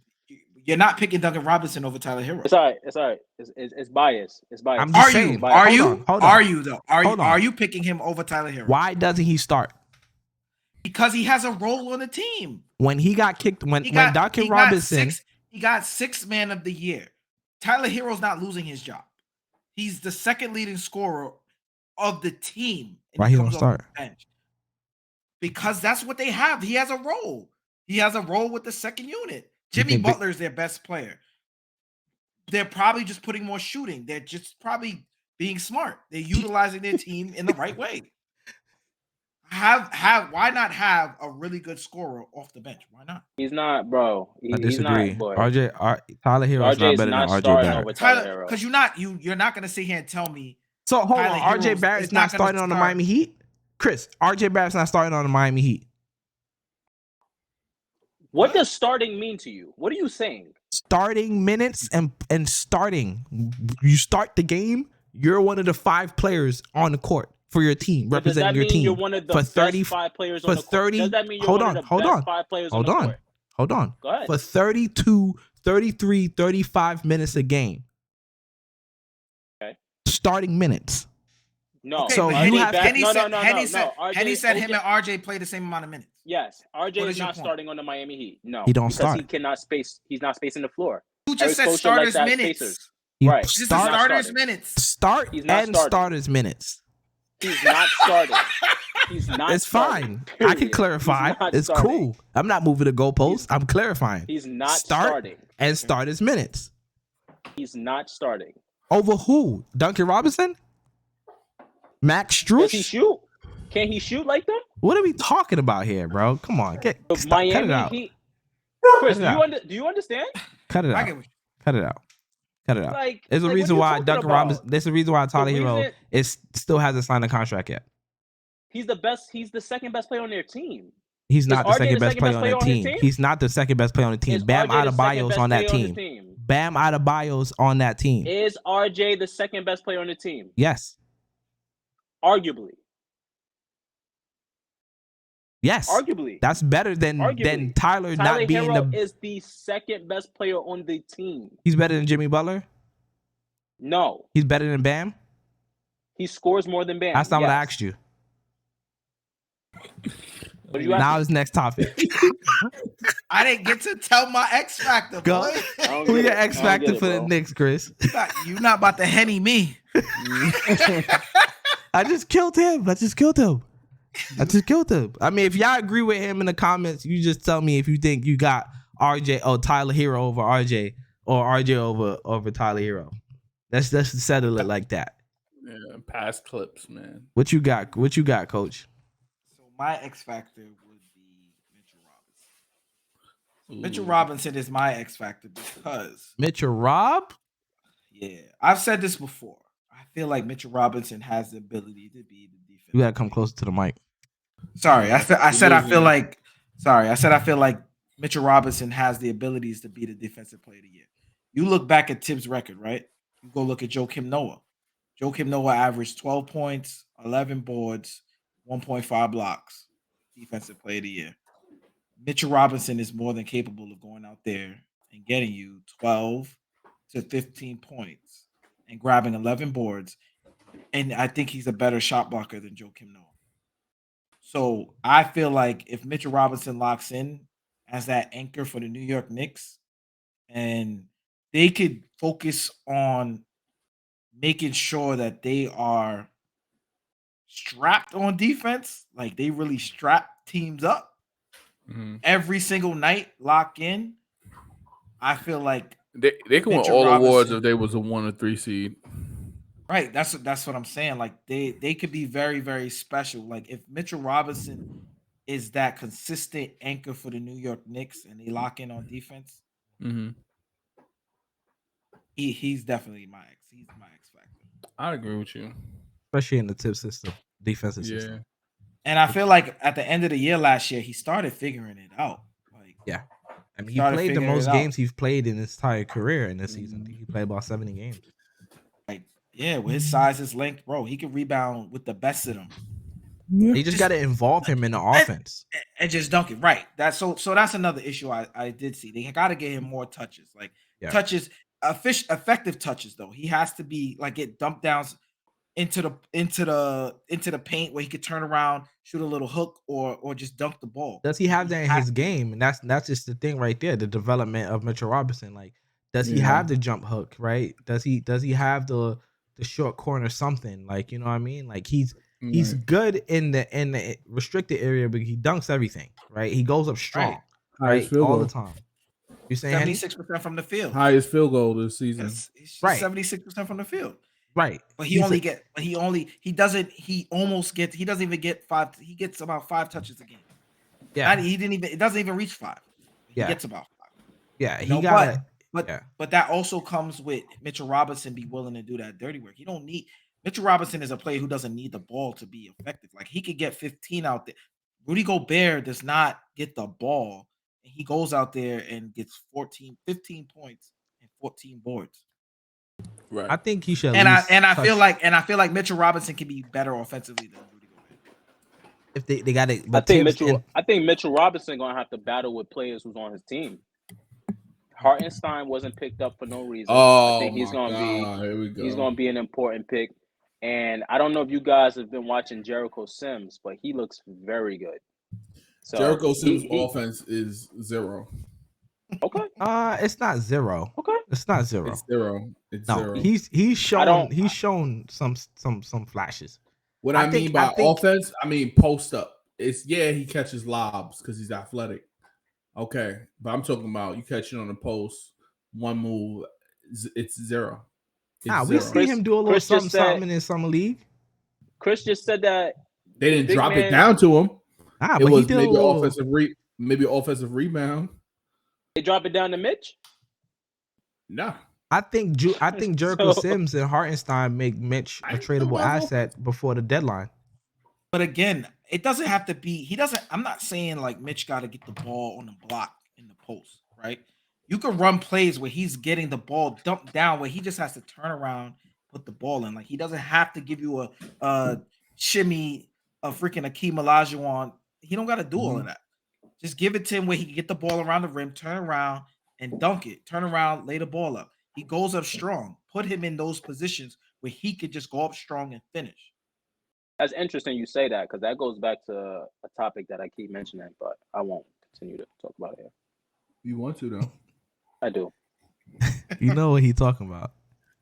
You're not picking Duncan Robinson over Tyler Hero. It's all right. It's all right. It's biased. It's biased. I'm just Are saying. you? Hold Are on, you? hold on. Are you though? Hold on. Are you picking him over Tyler Hero? Why doesn't he start? Because he has a role on the team. When he got kicked, when Duncan Robinson, he got sixth man of the year. Tyler Hero's not losing his job. He's the second leading scorer of the team. and why he don't comes off start? the bench. Because that's what they have. He has a role. He has a role with the second unit. Jimmy think Butler is their best player. They're probably just putting more shooting. They're just probably being smart. They're utilizing their team in the right way. Why not have a really good scorer off the bench? Why not? He's not, bro. I disagree. He's not, boy. Tyler Hero is RJ not is better not than RJ starting Barrett. over Tyler Hero. Because you're not gonna sit here and tell me So hold Tyler on, RJ Hero's Barrett's is not not gonna starting on the start. Miami Heat. Chris, RJ Barrett's not starting on the Miami Heat. What does starting mean to you? What are you saying? Starting minutes and starting. You start the game. You're one of the 5 players on the court for your team, But does that representing your mean team. you're one of the for best 30 5 players for on the court? 30 Does that mean you're hold one on, of the hold best on, 5 players hold on the on. court? Hold on. Go ahead. For 32, 33, 35 minutes a game. Okay. Starting minutes. No. So but you Henny, have- Henny no, said, no, no, Henny no, said, no. Henny said RJ him and RJ play the same amount of minutes. Yes, RJ What is is your not point? starting on the Miami Heat. No, He don't because start. he cannot space. He's not spacing the floor. You Every just said coach would starters like to have minutes. spacers. He Right. This is start- not starters starting. minutes. Start He's not and starting. starters minutes. He's not starting. He's not. It's starting, fine. I can period. clarify. He's not It's starting. cool. I'm not moving the goalposts. I'm clarifying. He's not Start starting. and starters minutes. He's not starting. Over who? Duncan Robinson? Max Does he Strus? shoot? Can he shoot like them? What are we talking about here, bro? Come on, The cut it Miami out. Heat. Chris, Cut it out. do you understand? Cut it I out. get what Cut it out. Cut it out. Like, There's a like, reason what why are you talking Duncan about? Robinson. There's a reason why Tyler Hero reason- is still hasn't signed a contract yet. He's the best. He's the second best player on their team. He's not the RJ second the best second player best on player the on his team. team? He's not the second best player on the team. Is Bam RJ the second Adebayo's best on that player on the team. team? Bam Adebayo's on that team. Is RJ the second best player on the team? Yes. Arguably. Yes. Arguably. That's better than Arguably. Tyler Tyler not being Hero the. is the second best player on the team. He's better than Jimmy Butler. No. He's better than Bam. He scores more than Bam. That's not what I Yes. asked you. What did you Now ask? is next topic. I didn't get to tell my X factor, Go. boy. I don't Who get your it. X I don't factor get it, for the bro. Knicks, Chris? You're not about to Henny me. I just killed him. I mean, if y'all agree with him in the comments, you just tell me if you think you got RJ or Tyler Hero over RJ or RJ over Tyler Hero. Let's settle it like that. Yeah, past clips, man. What you got, Coach? So my X factor would be Mitchell Robinson. Ooh. Mitchell Robinson is my X factor because Mitchell Rob? yeah, I've said this before. I feel like Mitchell Robinson has the ability to be the defense. You gotta come closer to the mic. Sorry, I said I feel like Mitchell Robinson has the abilities to be the defensive player of the year. You look back at Tibbs' record, right? You go look at Joakim Noah. Joakim Noah averaged 12 points, 11 boards, 1.5 blocks, defensive player of the year. Mitchell Robinson is more than capable of going out there and getting you 12 to 15 points and grabbing 11 boards. And I think he's a better shot blocker than Joakim Noah. So I feel like if Mitchell Robinson locks in as that anchor for the New York Knicks, and they could focus on making sure that they are strapped on defense, like they really strap teams up every single night, lock in. I feel like they can win Mitchell all awards Robinson- if they was a 1 or 3 seed. Right, that's what I'm saying. Like they could be very, very special. Like if Mitchell Robinson is that consistent anchor for the New York Knicks and they lock in on defense, he's definitely my X. He's my X factor. I agree with you, especially in the tip system, defensive system. And I feel like at the end of the year last year, he started figuring it out. Like, yeah, I mean, he started played the figuring most it out. games he's played in his entire career in this season. I think he played about 70 games. Like, yeah, with his size, his length, bro, he can rebound with the best of them. You just got to involve him in the offense and just dunk it. Right. That's so that's another issue I did see. They got to get him more touches, like touches, effective touches. Though he has to be like get dump downs into the paint where he could turn around, shoot a little hook, or just dunk the ball. Does he have that in his game? And that's just the thing right there. The development of Mitchell Robinson. Like, does he have the jump hook? Right? Does he have the short corner something? Like, you know what I mean? Like he's good in the restricted area, but he dunks everything. Right? He goes up strong, right? All the time. You saying 76% from the field, highest field goal this season, right? 76% from the field. Right. But he doesn't even get 5. He gets about 5 touches a game. Yeah. It doesn't even reach 5. He gets about 5. Yeah. He got but that also comes with Mitchell Robinson be willing to do that dirty work. You don't need Mitchell Robinson is a player who doesn't need the ball to be effective. Like he could get 15 out there. Rudy Gobert does not get the ball. And he goes out there and gets 15 points and 14 boards. Right. I think he should. I feel like Mitchell Robinson can be better offensively than Rudy Gobert. If they got it, but I think Mitchell Robinson gonna have to battle with players who's on his team. Hartenstein wasn't picked up for no reason. Oh, I think he's gonna be an important pick. And I don't know if you guys have been watching Jericho Sims, but he looks very good. So Jericho Sims' offense is 0. Okay. It's not 0. Okay. It's not 0. It's 0. It's 0. He's shown some flashes. What I mean by offense, I mean post up. He catches lobs because he's athletic. Okay, but I'm talking about you catching on the post, one move, it's 0. We see him do a little something in summer league. Chris just said that they didn't drop it down to him. It was maybe offensive rebound. They drop it down to Mitch? No. I think Jericho Sims and Hartenstein make Mitch a tradable asset before the deadline. But again, it doesn't have to be. I'm not saying like Mitch got to get the ball on the block in the post, right? You can run plays where he's getting the ball dumped down, where he just has to turn around, put the ball in. Like he doesn't have to give you a shimmy, a freaking Akeem Olajuwon. He don't got to do all of that. Just give it to him where he can get the ball around the rim, turn around and dunk it. Turn around, lay the ball up. He goes up strong. Put him in those positions where he could just go up strong and finish. That's interesting you say that because that goes back to a topic that I keep mentioning, but I won't continue to talk about it here. You want to though? I do. You know what he's talking about.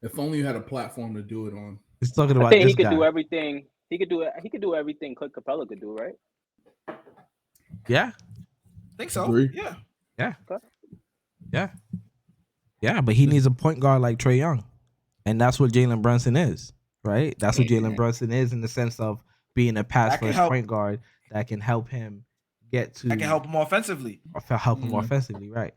If only you had a platform to do it on. He's talking about. I think he could do everything. He could do everything Clint Capella could do, right? Yeah. I think so. Agree. Yeah. Yeah. Okay. Yeah. Yeah, but he needs a point guard like Trae Young. And that's what Jalen Brunson is, right? That's what Jalen Brunson is in the sense of being a pass-first point guard that can help him get to... That can help him offensively. Help him offensively, right.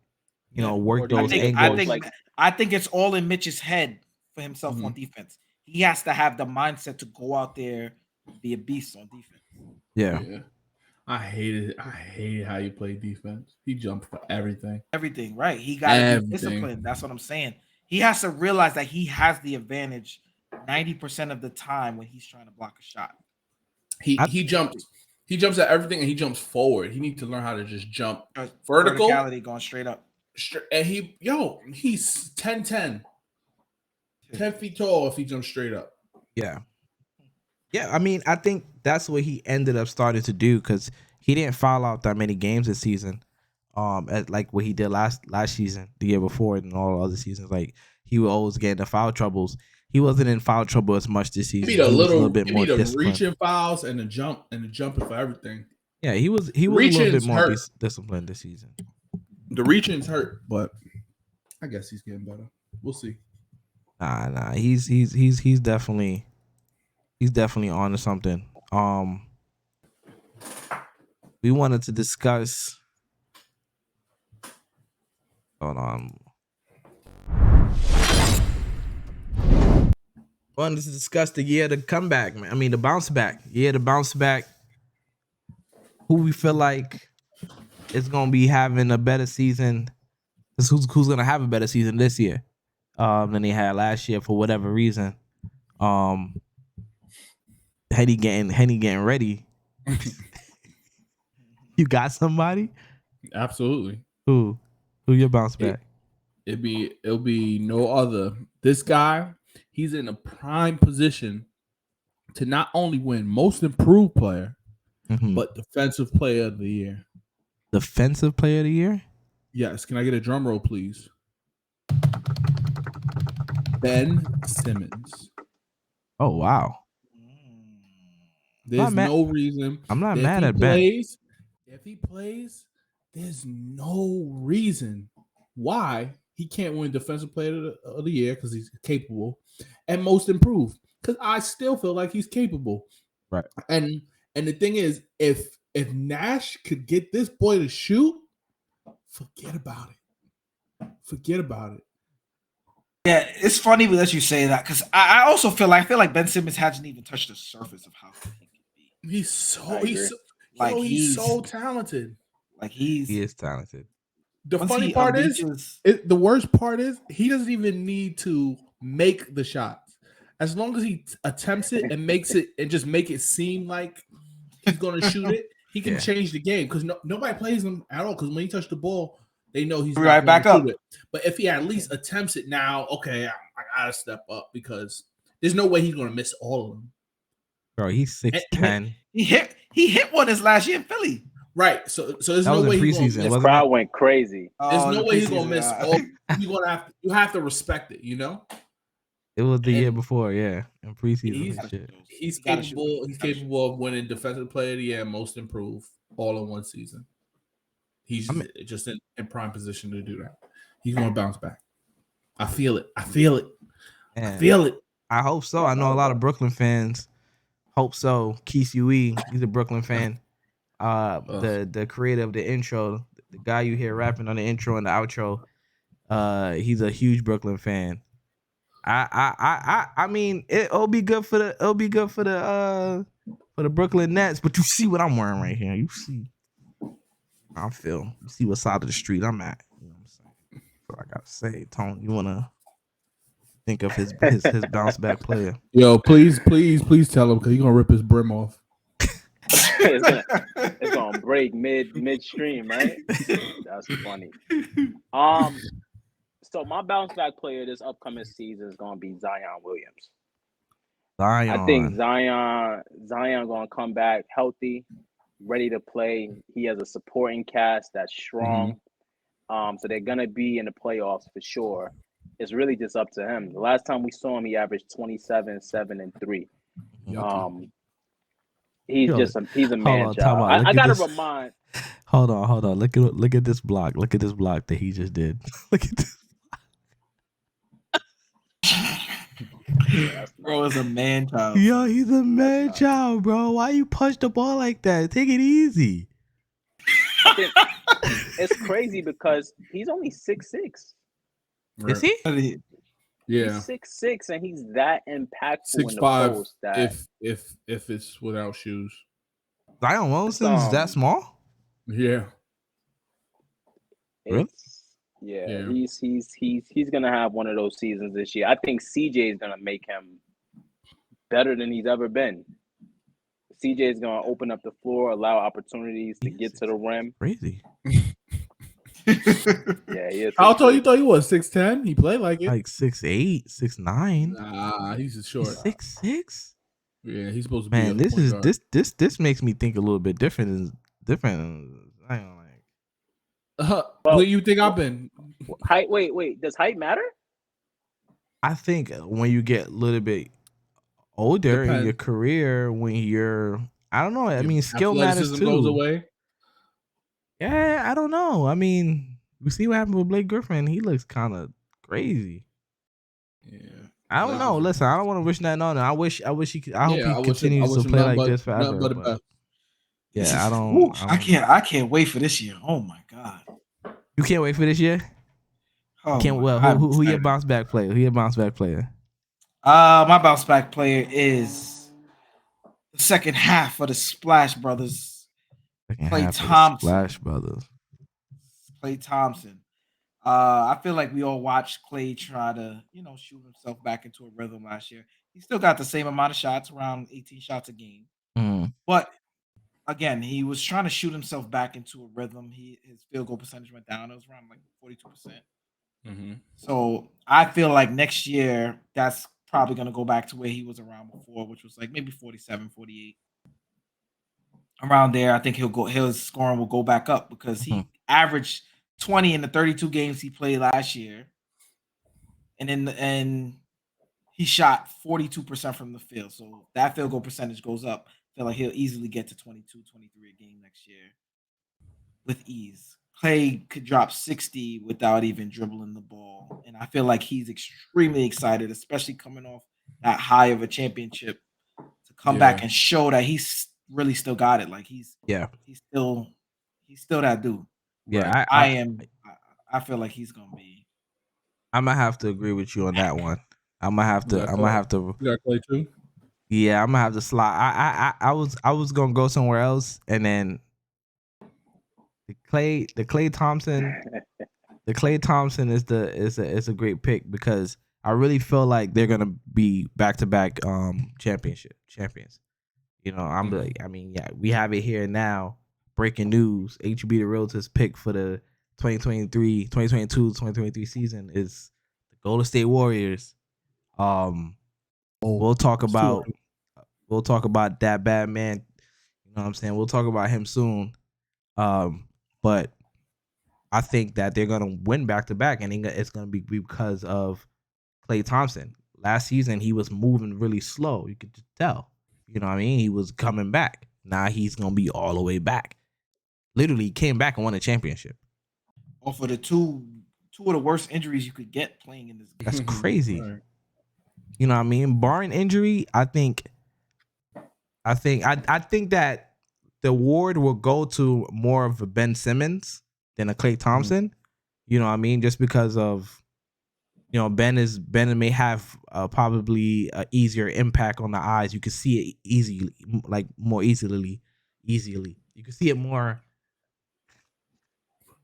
You know, work those angles. I think it's all in Mitch's head for himself on defense. He has to have the mindset to go out there and be a beast on defense. Yeah. I hated how you play defense. He jumped for everything. Everything, right? He got to be disciplined. That's what I'm saying. He has to realize that he has the advantage 90% of the time when he's trying to block a shot. He jumps at everything and he jumps forward. He needs to learn how to just jump vertical. Verticality going straight up. And he's 10'10". 10 feet tall if he jumps straight up. Yeah. Yeah, I mean, I think that's what he ended up starting to do because he didn't foul out that many games this season. At like what he did last season, the year before, and all other seasons. Like he would always get into foul troubles. He wasn't in foul trouble as much this season. He was a little bit more disciplined. reaching fouls and the jumping for everything. Yeah, he was a little bit more hurt. disciplined this season. The reaching's hurt, but I guess he's getting better. We'll see. Nah, he's definitely on to something. We wanted to discuss. Hold on. Wanted to discuss the year to come back, man. I mean, the bounce back. Yeah, the bounce back. Who we feel like is gonna be having a better season? Who's gonna have a better season this year than they had last year for whatever reason? Henny getting ready. You got somebody? Absolutely. Who your bounce back? It'll be no other. This guy, he's in a prime position to not only win Most Improved Player, but Defensive Player of the Year. Defensive Player of the Year? Yes. Can I get a drum roll, please? Ben Simmons. Oh wow. There's no reason. I'm not mad at Ben. If he plays, there's no reason why he can't win Defensive Player of the Year because he's capable, and Most Improved because I still feel like he's capable. Right. And the thing is, if Nash could get this boy to shoot, forget about it. Yeah, it's funny that you say that because I also feel like Ben Simmons hasn't even touched the surface of how good he can be. He's so talented. Like he is talented. The funny part is, the worst part is he doesn't even need to make the shots. As long as he attempts it and makes it and just make it seem like he's going to shoot it, he can change the game because nobody plays him at all. Because when he touches the ball, they know he's right back up. It. But if he at least attempts it now, okay, I gotta step up because there's no way he's going to miss all of them. Bro, he's 6'10". He hit one this last year in Philly. Right. So there's no way he's preseason. This crowd went crazy. There's no way he's gonna miss all. You have to respect it, you know? It was the year before, yeah. In preseason. He's capable. He's capable of winning Defensive Player of the Year and Most Improved all in one season. He's just in prime position to do that. He's gonna bounce back. I feel it. I hope so. I know a lot of Brooklyn fans hope so. Keith Ue, he's a Brooklyn fan. The creator of the intro, the guy you hear rapping on the intro and the outro, he's a huge Brooklyn fan. I mean it'll be good for the Brooklyn Nets, but you see what I'm wearing right here. You see I feel. You see what side of the street I'm at. You know what I'm saying? So I gotta say, Tone, you wanna think of his bounce back player. Yo, please tell him because he's gonna rip his brim off. it's gonna break midstream, right? That's funny. So my bounce back player this upcoming season is gonna be Zion Williams. I think Zion gonna come back healthy, ready to play. He has a supporting cast that's strong. So they're gonna be in the playoffs for sure. It's really just up to him. The last time we saw him, he averaged 27, 7, and 3. He's a man child. I gotta remind. Hold on. Look at this block. Look at this block that he just did. Look at this. Bro is a man child. Yo, he's a man child, bro. Why you punch the ball like that? Take it easy. It's crazy because he's only 6'6". Right. Is he? Yeah, he's 6'6", and he's that impactful 6'5" in the post. That if it's without shoes. Zion Williamson's that small? Yeah. Really? Yeah. He's gonna have one of those seasons this year. I think CJ is gonna make him better than he's ever been. CJ is gonna open up the floor, allow opportunities to get to the rim. Crazy. Yeah, he is. How tall you thought he was? 6'10"? He played like it. Like 6'8", 6'9". Nah, he's short. 6'6". Yeah, he's supposed to be. Man, this makes me think a little bit different. I don't like. Where you think I've been? Height. Wait. Does height matter? I think when you get a little bit older in your career, when you're, I don't know. I mean, skill matters Athleticism goes too. away. Yeah, I don't know. I mean, we see what happened with Blake Griffin. He looks kind of crazy. Yeah. I don't know. Listen, I don't want to wish nothing on him. I wish he could. I hope he continues to play like this forever. But yeah, I can't wait for this year. Oh my god. You can't wait for this year? Oh, can't well. Who your bounce back player? Who your bounce back player? My bounce back player is the second half of the Splash Brothers. Klay Thompson. Splash Brothers. Klay Thompson. I feel like we all watched Klay try to, shoot himself back into a rhythm last year. He still got the same amount of shots, around 18 shots a game. But again, he was trying to shoot himself back into a rhythm. His field goal percentage went down. It was around like 42%. So I feel like next year that's probably going to go back to where he was around before, which was like maybe 47, 48. Around there, I think his scoring will go back up because he averaged 20 in the 32 games he played last year. And he shot 42% from the field. So that field goal percentage goes up. I feel like he'll easily get to 22, 23 a game next year with ease. Klay could drop 60 without even dribbling the ball. And I feel like he's extremely excited, especially coming off that high of a championship, to come back and show that he's really still got it. Like he's still that dude. Yeah, right? I feel like he's gonna be. I'm gonna have to agree with you on that one. I'm gonna have to. You got Klay too? Yeah, I'm gonna have to slide. I was gonna go somewhere else, and then the Klay Thompson is a great pick because I really feel like they're gonna be back-to-back champions. I'm like, I mean, yeah, we have it here now. Breaking news: HB the Realtor's pick for the 2022-2023 season is the Golden State Warriors. We'll talk about that bad man. You know what I'm saying? We'll talk about him soon. But I think that they're gonna win back to back, and it's gonna be because of Klay Thompson. Last season he was moving really slow. You could just tell. You know what I mean? He was coming back. Now he's gonna be all the way back. Literally came back and won a championship. Or for the two of the worst injuries you could get playing in this game. That's crazy. Right. You know what I mean? Barring injury, I think that the award will go to more of a Ben Simmons than a Klay Thompson. You know what I mean? Just because of, Ben may have probably an easier impact on the eyes. You can see it easily, like more easily. You can see it more.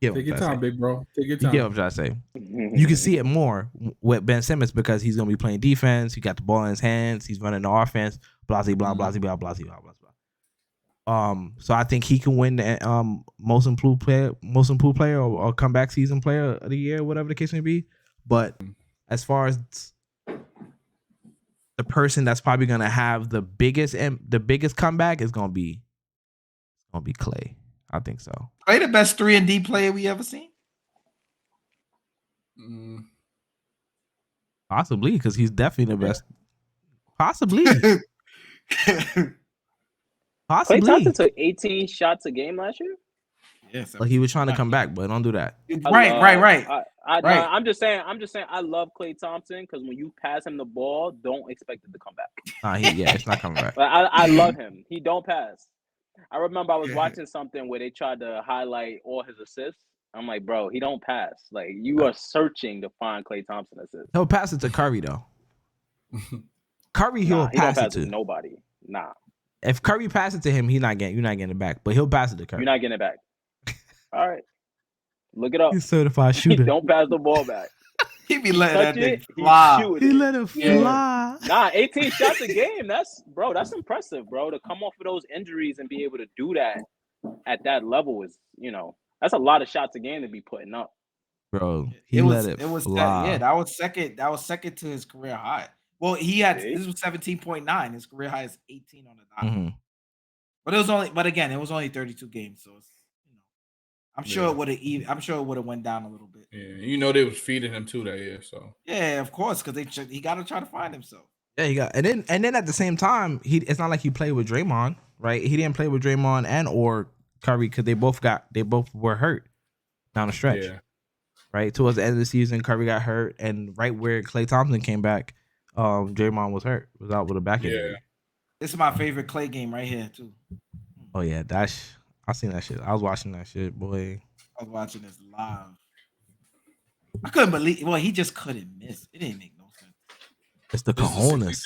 Take your time, big bro. Take your time. You get what I'm trying to say. You can see it more with Ben Simmons because he's gonna be playing defense. He got the ball in his hands. He's running the offense. Blah blah blah blah blah blah blah. So I think he can win the most improved player or comeback season player of the year, whatever the case may be. But as far as the person that's probably gonna have the biggest comeback is gonna be Klay. I think so. Klay the best 3-and-D player we ever seen? Possibly, because he's definitely the best. Possibly. Klay Thompson took 18 shots a game last year? Yes. Like he was trying to come back, but don't do that. Right. I'm just saying I love Klay Thompson because when you pass him the ball, don't expect it to come back. It's not coming back. But I love him. He don't pass. I remember I was watching something where they tried to highlight all his assists. I'm like, bro, he don't pass. Like, you are searching to find Klay Thompson assists. He'll pass it to Curry, though. Curry, he pass don't pass it to nobody. Nah. If Curry passes it to him, you're not getting it back. But he'll pass it to Curry. You're not getting it back. All right. Look it up. He's certified shooter. Don't pass the ball back. He be letting that thing fly. He let it fly. Nah, 18 shots a game. That's impressive, bro. To come off of those injuries and be able to do that at that level is, that's a lot of shots a game to be putting up. Bro, it was fly. That was second to his career high. Well, this was 17.9. His career high is 18 on the dot. But it was only 32 games, so it's I'm sure it would have. I'm sure it would have went down a little bit. Yeah, they was feeding him too that year. So yeah, of course, because he got to try to find himself. Yeah, he got, and then at the same time, it's not like he played with Draymond, right? He didn't play with Draymond and or Curry because they both were hurt down the stretch. Yeah. Right towards the end of the season, Curry got hurt, and right where Klay Thompson came back, Draymond was out with a back injury. This is my favorite Klay game right here too. Oh yeah, I seen that shit. I was watching that shit, boy. I was watching this live. I couldn't believe. Well, he just couldn't miss. It didn't make no sense. It's the cojones.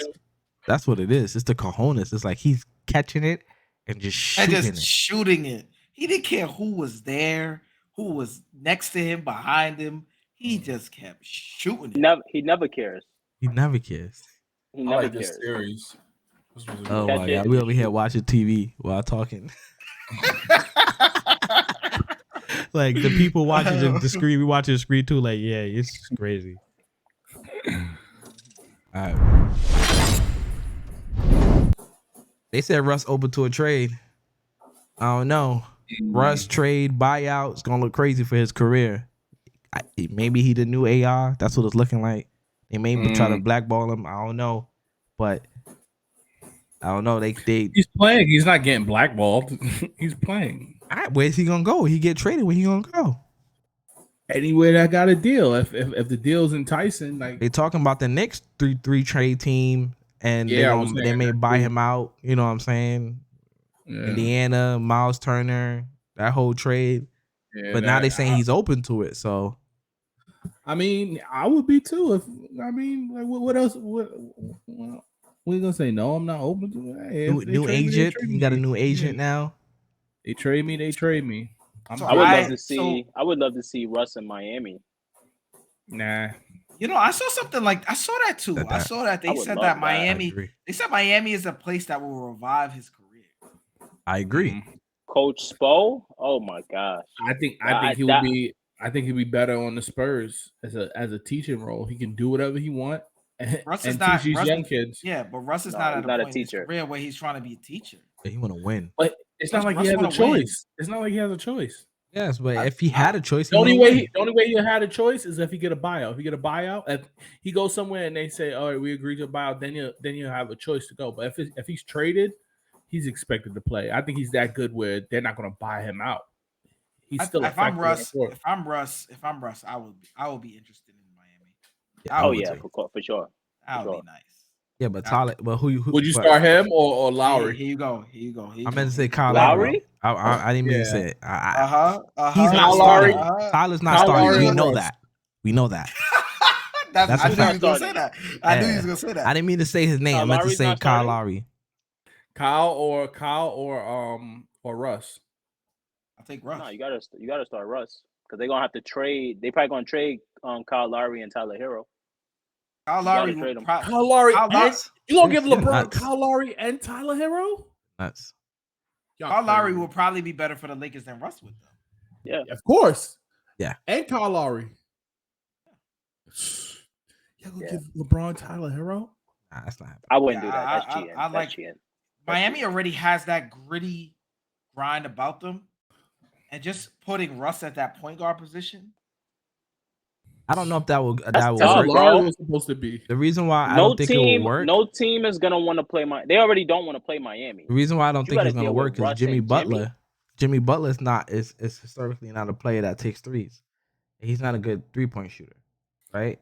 That's what it is. It's the cojones. It's like he's catching it and just shooting it. He didn't care who was there, who was next to him, behind him. He just kept shooting it. He never cares. He never cares. He never like cares. this series. Oh my god, we over here watching TV while talking. Like the people watching the screen, we watching the screen too. Like, yeah, it's crazy. All right. They said Russ open to a trade. I don't know. Russ trade buyout. It's gonna look crazy for his career. Maybe he the new AR. That's what it's looking like. They may try to blackball him. I don't know, but I don't know. They he's playing. He's not getting blackballed. He's playing. All right, where's he gonna go? He get traded. Where he gonna go? Anywhere that got a deal. If the deal's enticing, like they talking about the Knicks three trade team, and they may buy him out. You know what I'm saying? Yeah. Indiana, Miles Turner, that whole trade. Yeah, but now they saying he's open to it. So, I mean, I would be too. What else? We're gonna say no. I'm not open to it. Hey, new agent. You got a new agent now. They trade me. I would love to see Russ in Miami. Nah. I saw something I saw that too. I saw that they said that Miami. They said Miami is a place that will revive his career. I agree. Coach Spo. Oh my gosh. I think he'd be better on the Spurs as a teaching role. He can do whatever he wants. Russ is not teach these young kids. Yeah, but Russ is not at a point in his career where he's trying to be a teacher. Yeah, he want to win. But it's not like he has a choice. It's not like he has a choice. Yes, but if he had a choice, the only way he had a choice is if he get a buyout. If he get a buyout, if he goes somewhere and they say, "All right, we agree to a buyout," then you have a choice to go. But if he's traded, he's expected to play. I think he's that good where they're not going to buy him out. He's still. If I'm Russ, I will be interested in Oh Miami. yeah, for sure. That would be nice. Yeah, but Tyler, but who would you start him or Lowry? Here you go. I meant to say Kyle Lowry. I didn't mean to say it. He's not starting. Tyler's not starting. We know that. I knew he was gonna say that. I knew he was gonna say that. I didn't mean to say his name. I meant to say Kyle Lowry. Kyle or Russ. I'll take Russ. No, you gotta start Russ because they're gonna have to trade. They probably gonna trade Kyle Lowry and Tyler Hero. Kyle Lowry. You gonna give LeBron Kyle Lowry and Tyler Hero? Nuts. Kyle Lowry will probably be better for the Lakers than Russ with them. Yeah, of course. Yeah, and Kyle Lowry. You gonna give LeBron Tyler Hero? Nah, that's not happening. I wouldn't do that. That's cheating. I like cheating. Miami already has that gritty grind about them, and just putting Russ at that point guard position. I don't know if that will work. Was supposed to be. The reason why I don't think it will work. No team is gonna want to play They already don't want to play Miami. The reason why I don't think it's gonna work is Jimmy Butler. Jimmy Butler is historically not a player that takes threes. He's not a good 3-point shooter, right?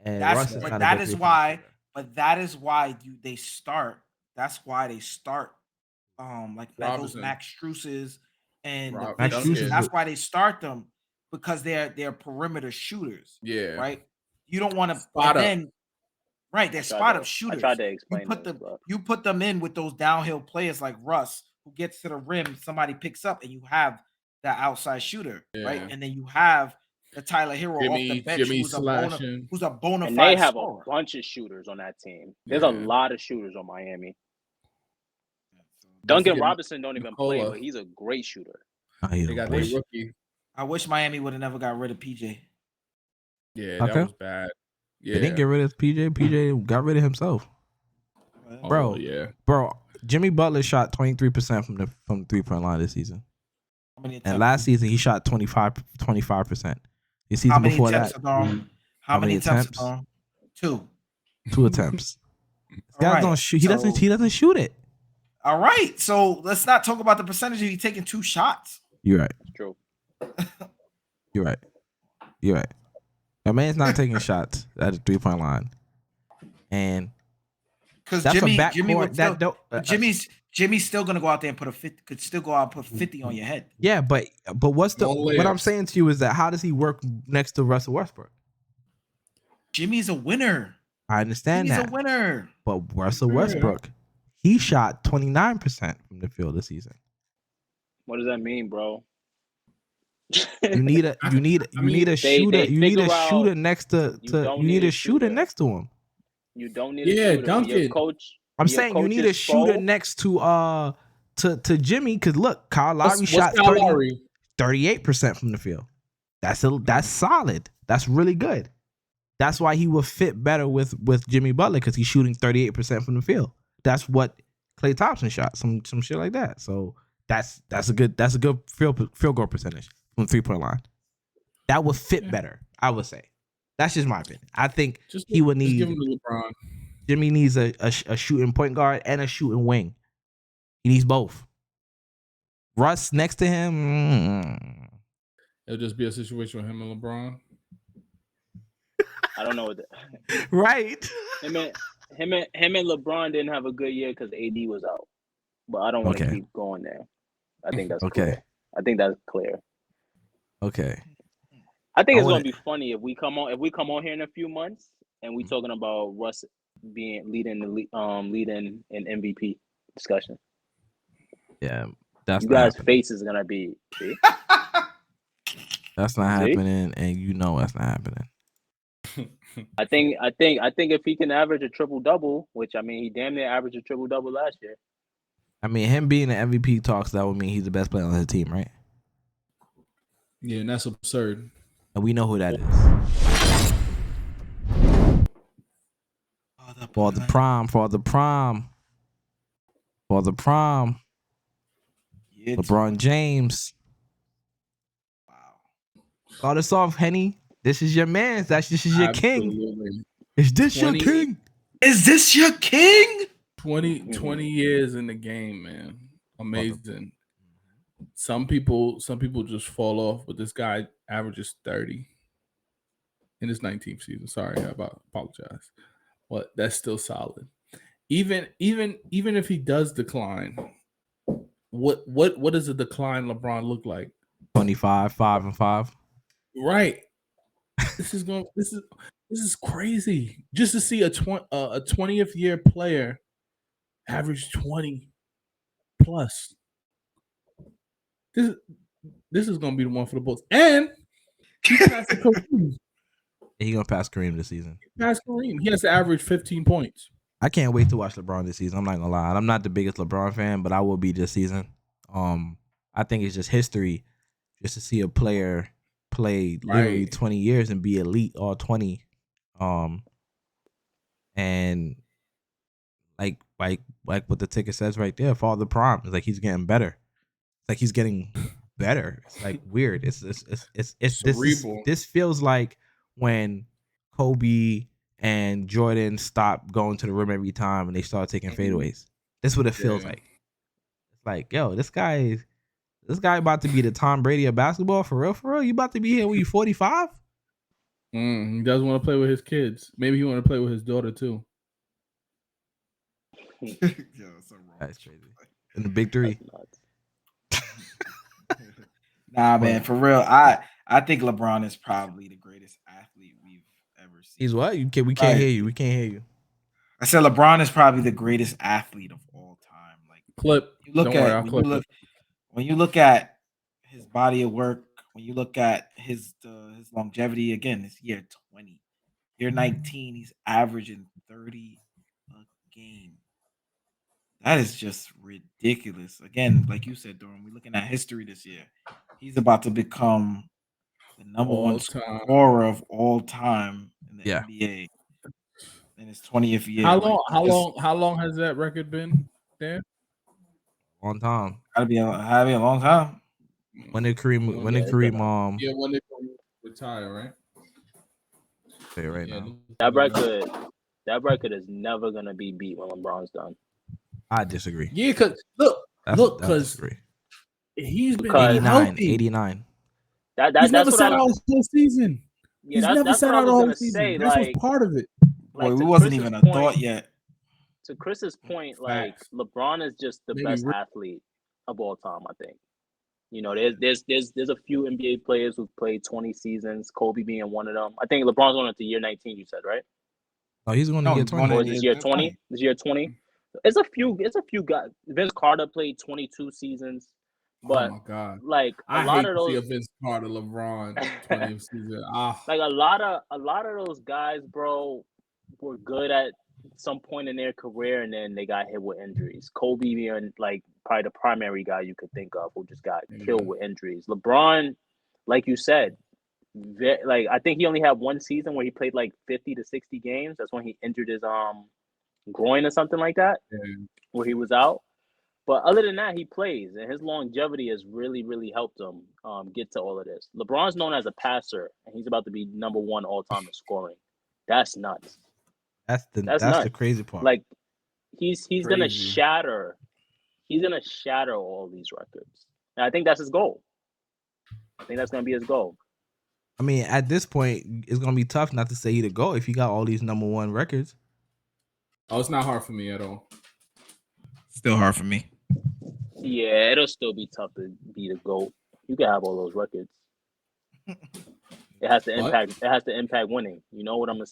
And Russ is not that is why. But that is why they start. That's why they start. Like those Max Struses and that's why they start them. Because they're perimeter shooters. Yeah. Right? You don't want to spot up. Right, they're spot up shooters. I tried to explain you put them in with those downhill players like Russ, who gets to the rim, somebody picks up, and you have that outside shooter, right? And then you have the Tyler Hero off the bench who's a bona fide. And they have scorer. A bunch of shooters on that team. There's a lot of shooters on Miami. Duncan Robinson don't even play, but he's a great shooter. They got their rookie. I wish Miami would have never got rid of PJ. Yeah, that was bad. Yeah. They didn't get rid of PJ. PJ got rid of himself. Bro, Jimmy Butler shot 23% from the 3-point line this season. And last season he shot 25%. The season How many before attempts, that, Adon? How many attempts? Adon? 2 attempts. This guy Right, don't shoot. He so- doesn't shoot it. All right, so let's not talk about the percentage of you taking 2 shots. You're right. True. You're right. You're right. A man's not taking shots at the 3-point line, and Because that's Jimmy, a backcourt Jimmy would that still, don't. Jimmy's still gonna go out there and put a 50. Could still go out and put 50 on your head. Yeah, but what's the No what I'm layups. saying to you is that how does he work next to Russell Westbrook? Jimmy's a winner. I understand Jimmy's that, a winner. but Russell Westbrook, he shot 29% from the field this season. What does that mean, bro? You need a shooter next to next to him. You don't need a shooter. Duncan. Your coach. I'm your saying you coach need a is shooter full. next to Jimmy, because look, Kyle Lowry shot Kyle Lowry? 38% from the field. That's solid. That's really good. That's why he would fit better with Jimmy Butler, because he's shooting 38% from the field. That's what Klay Thompson shot, some shit like that. So that's a good field goal percentage from the 3-point line. That would fit better, I would say. That's just my opinion. I think he would need. Give him to LeBron. Jimmy needs a shooting point guard and a shooting wing. He needs both. Russ next to him. It'll just be a situation with him and LeBron. I don't know what that. Right. Him and LeBron didn't have a good year because AD was out. But I don't want to keep going there. I think that's clear. I think that's clear. Okay. I think it's gonna be funny if we come on here in a few months and we talking about Russ leading in MVP discussion. Yeah, that's you not guys' happening. face is gonna be. See? That's not happening, and you know that's not happening. I think if he can average a triple double, which I mean he damn near averaged a triple double last year. I mean, him being an MVP talks, that would mean he's the best player on his team, right? Yeah, and that's absurd. And we know who that is. For the prime. LeBron James. Wow. Start us off, Henny. This is your man. This is your king. Is this your king? Is this your king? 20 years in the game, man. Amazing. Some people just fall off, but this guy averages 30 in his 19th season. Sorry, I apologize. But that's still solid. Even if he does decline, what does a decline LeBron look like? 25, 5-5. Right. This is crazy. Just to see a 20th year player average 20 plus. This is gonna be the one for the Bulls. And he passed Kareem. He's gonna pass Kareem this season. He has to average 15 points. I can't wait to watch LeBron this season. I'm not gonna lie. I'm not the biggest LeBron fan, but I will be this season. I think it's just history, just to see a player play literally 20 years and be elite all 20. And like what the ticket says right there, for the prime, it's like he's getting better. It's like he's getting better. It's like weird. It's cerebral. This feels like when Kobe and Jordan stopped going to the rim every time and they started taking fadeaways. That's what it feels like. It's like, yo, this guy about to be the Tom Brady of basketball, for real. You about to be here when you 45? He doesn't want to play with his kids. Maybe he want to play with his daughter too. That's crazy. In the big three. Nah, man, for real. I think LeBron is probably the greatest athlete we've ever seen. He's what? We can't hear you. We can't hear you. I said LeBron is probably the greatest athlete of all time. Like clip. When you look at his body of work, when you look at his longevity, again, this year 20, year 19, he's averaging 30 a game. That is just ridiculous. Again, like you said, Doran, we're looking at history this year. He's about to become the number one scorer of all time in the NBA in his 20th year. How long has that record been, Dan? Long time. Gotta be a long time. When did Kareem when did Kareem retire, right? Say it right now. That record is never gonna be beat when LeBron's done. I disagree. Yeah, because because he's been 89. He's never sat out the whole season. Yeah, he's never sat out the whole season. That's what's part of it. Boy, we wasn't even a thought yet. To Chris's point, like LeBron is just the best athlete of all time. I think. You know, there's a few NBA players who've played 20 seasons. Kobe being one of them. I think LeBron's going into year 19. You said, right? Oh, he's going to year 20. Or is this year 20? This year 20. It's a few guys. Vince Carter played 22 seasons. But oh my God, like I hate to see a Vince Carter, LeBron 20th season. Like a lot of those guys, bro, were good at some point in their career, and then they got hit with injuries. Kobe being like probably the primary guy you could think of who just got killed with injuries. LeBron, like you said, like I think he only had one season where he played like 50 to 60 games. That's when he injured his groin or something like that, where he was out. But other than that, he plays, and his longevity has really, really helped him get to all of this. LeBron's known as a passer, and he's about to be number one all time in scoring. That's nuts. That's the crazy part. Like he's gonna shatter. He's gonna shatter all these records, and I think that's his goal. I think that's gonna be his goal. I mean, at this point, it's gonna be tough not to say he the GOAT if he got all these number one records. Oh, it's not hard for me at all. Still hard for me. Yeah, it'll still be tough to be the GOAT. You can have all those records. It has to impact. It has to impact winning. You know what I'm gonna say?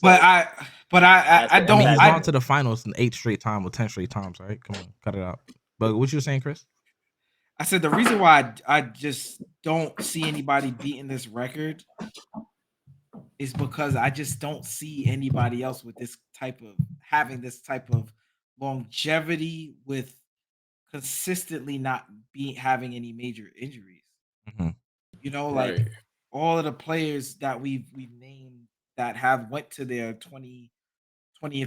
But I don't. He's gone to the finals in 8 straight times or 10 straight times. Right? Come on, cut it out. But what you were saying, Chris? I said the reason why I just don't see anybody beating this record is because I just don't see anybody else with this type of having longevity with consistently not having any major injuries. Mm-hmm. You know, like all of the players that we've named that have went to their 20th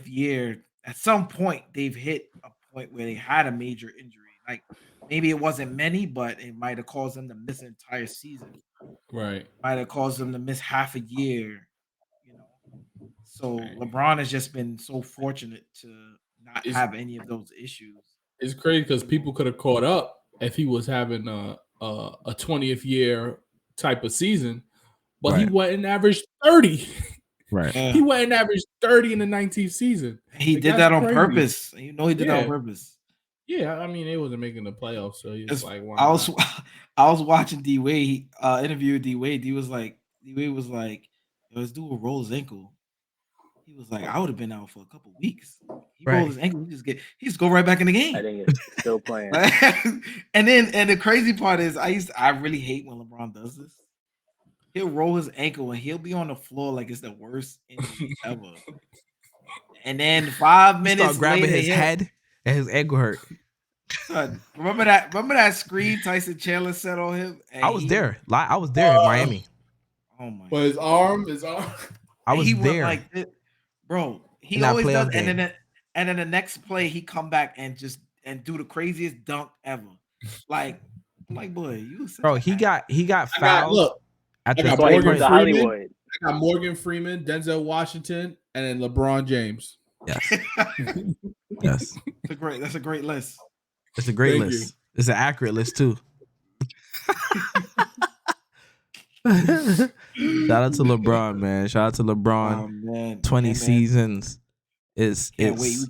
year, at some point they've hit a point where they had a major injury. Like maybe it wasn't many, but it might have caused them to miss an entire season. Right. Might have caused them to miss half a year. You know. So LeBron has just been so fortunate to not have any of those issues. It's crazy because people could have caught up if he was having a 20th year type of season, but he went and averaged 30. Right. Yeah. He went and averaged 30 in the 19th season. He did that on purpose. You know, he did that on purpose. Yeah, I mean, they wasn't making the playoffs, so he was like, wow. I was watching D Wade interview with D Wade. D Wade was like, let's do a roll his ankle. He was like, I would have been out for a couple weeks. He rolled his ankle. He just go right back in the game. I think it's still playing. and the crazy part is, I really hate when LeBron does this. He'll roll his ankle and he'll be on the floor like it's the worst injury ever. And then 5 minutes start grabbing later, his head and his ankle hurt. Son, remember that screen Tyson Chandler set on him? I was there. I was there in Miami. Oh my! But his arm. I was there. Like this, bro. He always does, and then the next play he come back and do the craziest dunk ever. Like, I'm like, boy, you. Bro, he got fouled. I got Morgan Freeman, Denzel Washington, and then LeBron James. Yes. Yes. That's a great list. It's a great list. It's an accurate list too. Shout out to LeBron, man. Shout out to LeBron. Oh, man. 20 seasons. We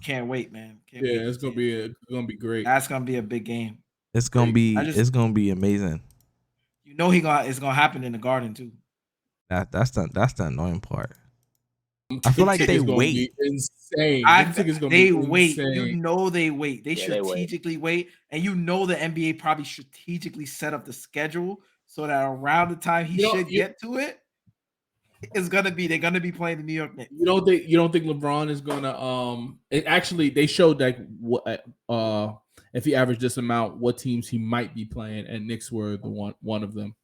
can't wait, man. It's gonna be great. That's gonna be a big game. It's gonna be amazing. You know it's gonna happen in the Garden too. That's the annoying part. I feel like they wait. Insane. They wait. You know they wait. They strategically wait, and you know the NBA probably strategically set up the schedule so that around the time he should get to it, they're gonna be playing the New York Knicks. You don't think LeBron is gonna they showed like what if he averaged this amount, what teams he might be playing, and Knicks were the one of them.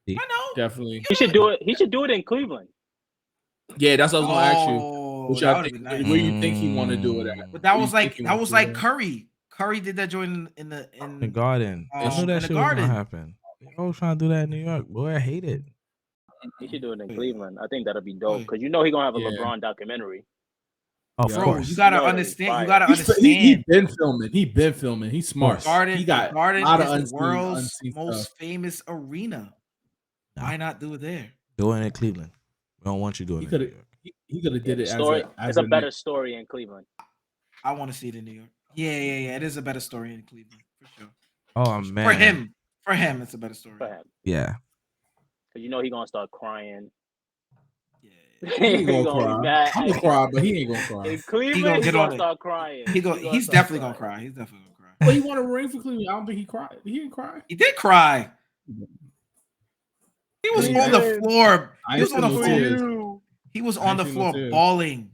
I know. Definitely. He should do it. He should do it in Cleveland. Yeah, that's what I was gonna ask you. Where you think he want to do it at? But that was like Curry. Curry did that joint in the Garden. I knew that shit was gonna happen. They always trying to do that in New York. Boy, I hate it. He should do it in Cleveland. I think that'll be dope because you know he gonna have a LeBron documentary. Of Yeah. Bro, course. you gotta You know understand. they You gotta He understand. been filming. He been filming. He's smart. Garden, he got Garden a lot of is the world's unseen most stuff. famous arena. No. Why not do it there? Do it in Cleveland. We don't want you doing He it in could New have. York. He could have did it Story. as It's a better Knick. story in Cleveland. I want to see it in New York. Yeah. It is a better story in Cleveland for sure. Oh, For man. For him, it's a better story. For him. Yeah. Because you know he gonna start crying. Yeah. He ain't He gonna be cry. mad. I'm gonna cry, but he ain't gonna cry. In Cleveland, He gonna he's get gonna on it. start crying. He's definitely gonna cry. He's definitely gonna cry. But he won a ring for Cleveland. I don't think he cried. He didn't cry. He did cry. He was Yeah. on the floor. I He was on the ain't floor. seen no tears. He was I on ain't the seen no floor tears. bawling.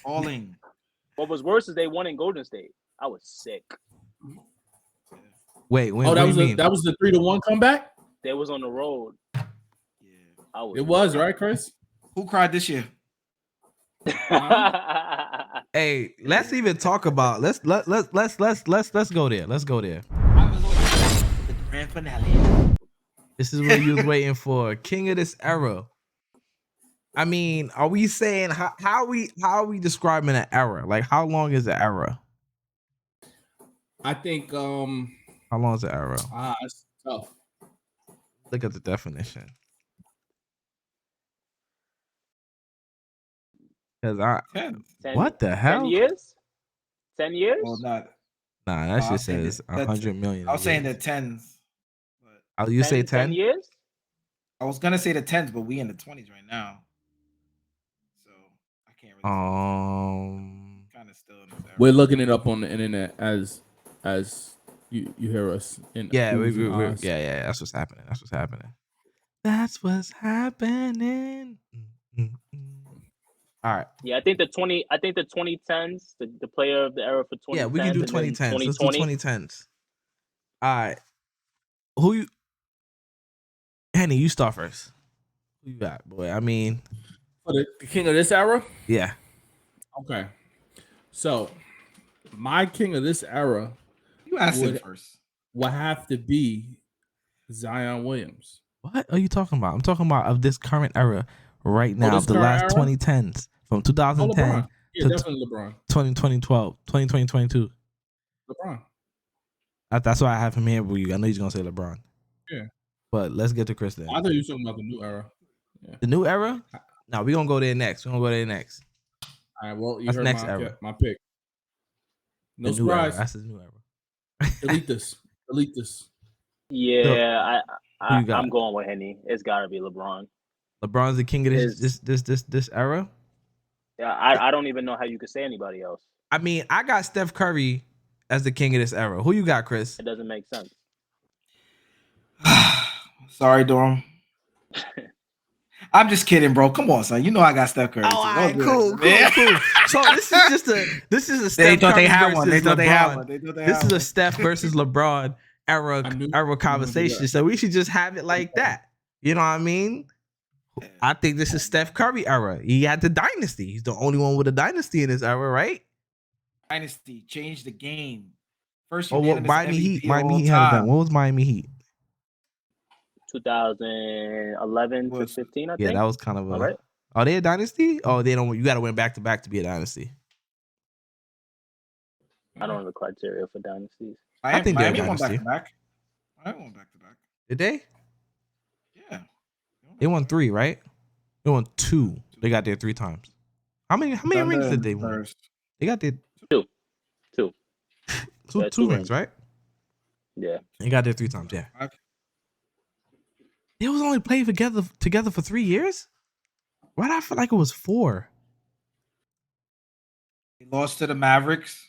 Bawling. What was worse is they won in Golden State. I was sick. Wait, Oh, that was the 3-1 comeback. They was on the road. Yeah. I was. It was right, Chris. Who cried this year? Hey, let's even talk about let's go there. Let's go there. I was on the grand finale. This is what you was waiting for. King of this era. I mean, are we saying how are we describing an era? Like, how long is the era? I think How long is the era? it's tough. Look at the definition. Because 10. what the hell? 10 years? 10 years? Well, not. Nah, that No, shit I'm saying says that's- 100 million. I was saying the tens. But Oh, you say 10? 10 years? I was gonna say the tens, but we in the 20s right now. So I can't really kind of still in this era. We're looking it up on the internet as you hear us. In Yeah, yeah. that's what's happening. That's what's happening. All right. Yeah, I think the 2010s, the player of the era for 2010s. Yeah, we can do and then 2010s. Let's do 2010s. All right. Who you? Henny, you start first. Who you got, boy? I mean, For the king of this era. yeah. Okay. So my king of this era You asked him would- first. will have to be Zion Williams. What are you talking about? I'm talking about of this current era right now, this of the current last era? 2010s, from Oh, 2010 LeBron. Yeah, to definitely LeBron. 2012, 2022. LeBron. That's why I have him here with you. I know he's gonna say LeBron. Yeah. But let's get to Chris then. I thought you were talking about the new era. The new era? No, we're gonna go there next. All right. Well, you That's heard next my, era. my pick. No The new era. surprise. That's his new era. Delete this. Yeah, Who you got? I'm going with Henny. It's got to be LeBron. LeBron's the king of this era. Yeah, I don't even know how you could say anybody else. I mean, I got Steph Curry as the king of this era. Who you got, Chris? It doesn't make sense. Sorry, Dorm. I'm just kidding, bro. Come on, son. You know I got Steph Curry. Oh, too. all Don't right, do cool. that, man. So this is a Steph They thought Curry they had one. They versus thought they had LeBron. one. They thought they This had is a one. Steph versus LeBron era I knew you were gonna do conversation. that. So we should just have it like that. You know what I mean? I think this is Steph Curry era. He had the dynasty. He's the only one with a dynasty in this era, right? Dynasty changed the game. First, Oh, what unanimous Miami MVP Heat. of Miami all Heat had time. that. What was Miami Heat? 2011 to Was- 15, I Yeah, think. that was kind of a. All right. Are they a dynasty? Oh, they don't. You got to win back to back to be a dynasty. I don't know the criteria for dynasties. I think they're a Miami won back dynasty. to back. Miami won back to back. Did they? Yeah. They won 3, right? They won 2. They got there 3 times. How many rings did they win? First. They got there Two. two Yeah, 2 2 rings, rings. right? Yeah. They got there 3 times. Yeah. Back. They was only playing together for 3 years. Why did I feel like it was 4? They lost to the Mavericks.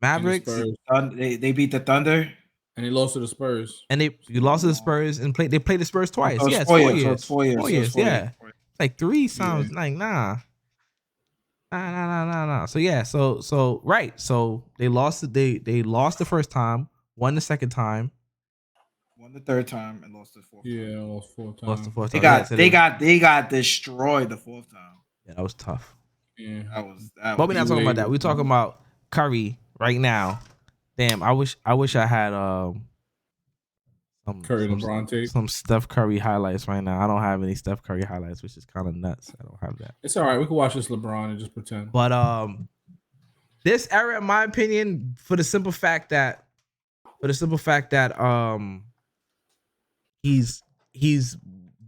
Mavericks, Spurs. They beat the Thunder. And he lost to the Spurs. and you lost to the Spurs and they played the Spurs twice. So it's Yeah, it's 4 4 years. So years. it's 4 years. 4 So years. it's 4 Yeah. years. Like 3 sounds like nah. Nah. So yeah, so right. So they lost the first time, won the second time, Won the third time and lost the fourth. Yeah, lost 4 times. lost the fourth They time. got Yeah, so they got destroyed the fourth time. yeah, that was tough. Yeah. That But was we're not talking about that. We're talking about Curry right now. Damn, I wish I had Curry LeBron tape. Some Steph Curry highlights right now. I don't have any Steph Curry highlights, which is kind of nuts. I don't have that. It's all right. We can watch this LeBron and just pretend. But this era, in my opinion, for the simple fact that he's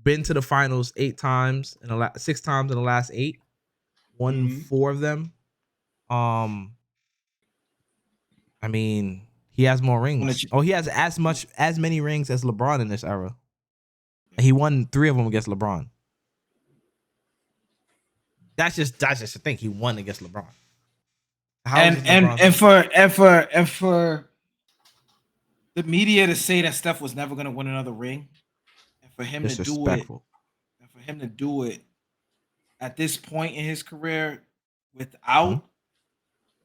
been to the finals 8 times in 6 times in the last 8, won 4 of them. I mean, he has more rings. He has as many rings as LeBron in this era. He won 3 of them against LeBron. That's just the thing. He won against LeBron. And for the media to say that Steph was never going to win another ring, and for him to do it at this point in his career without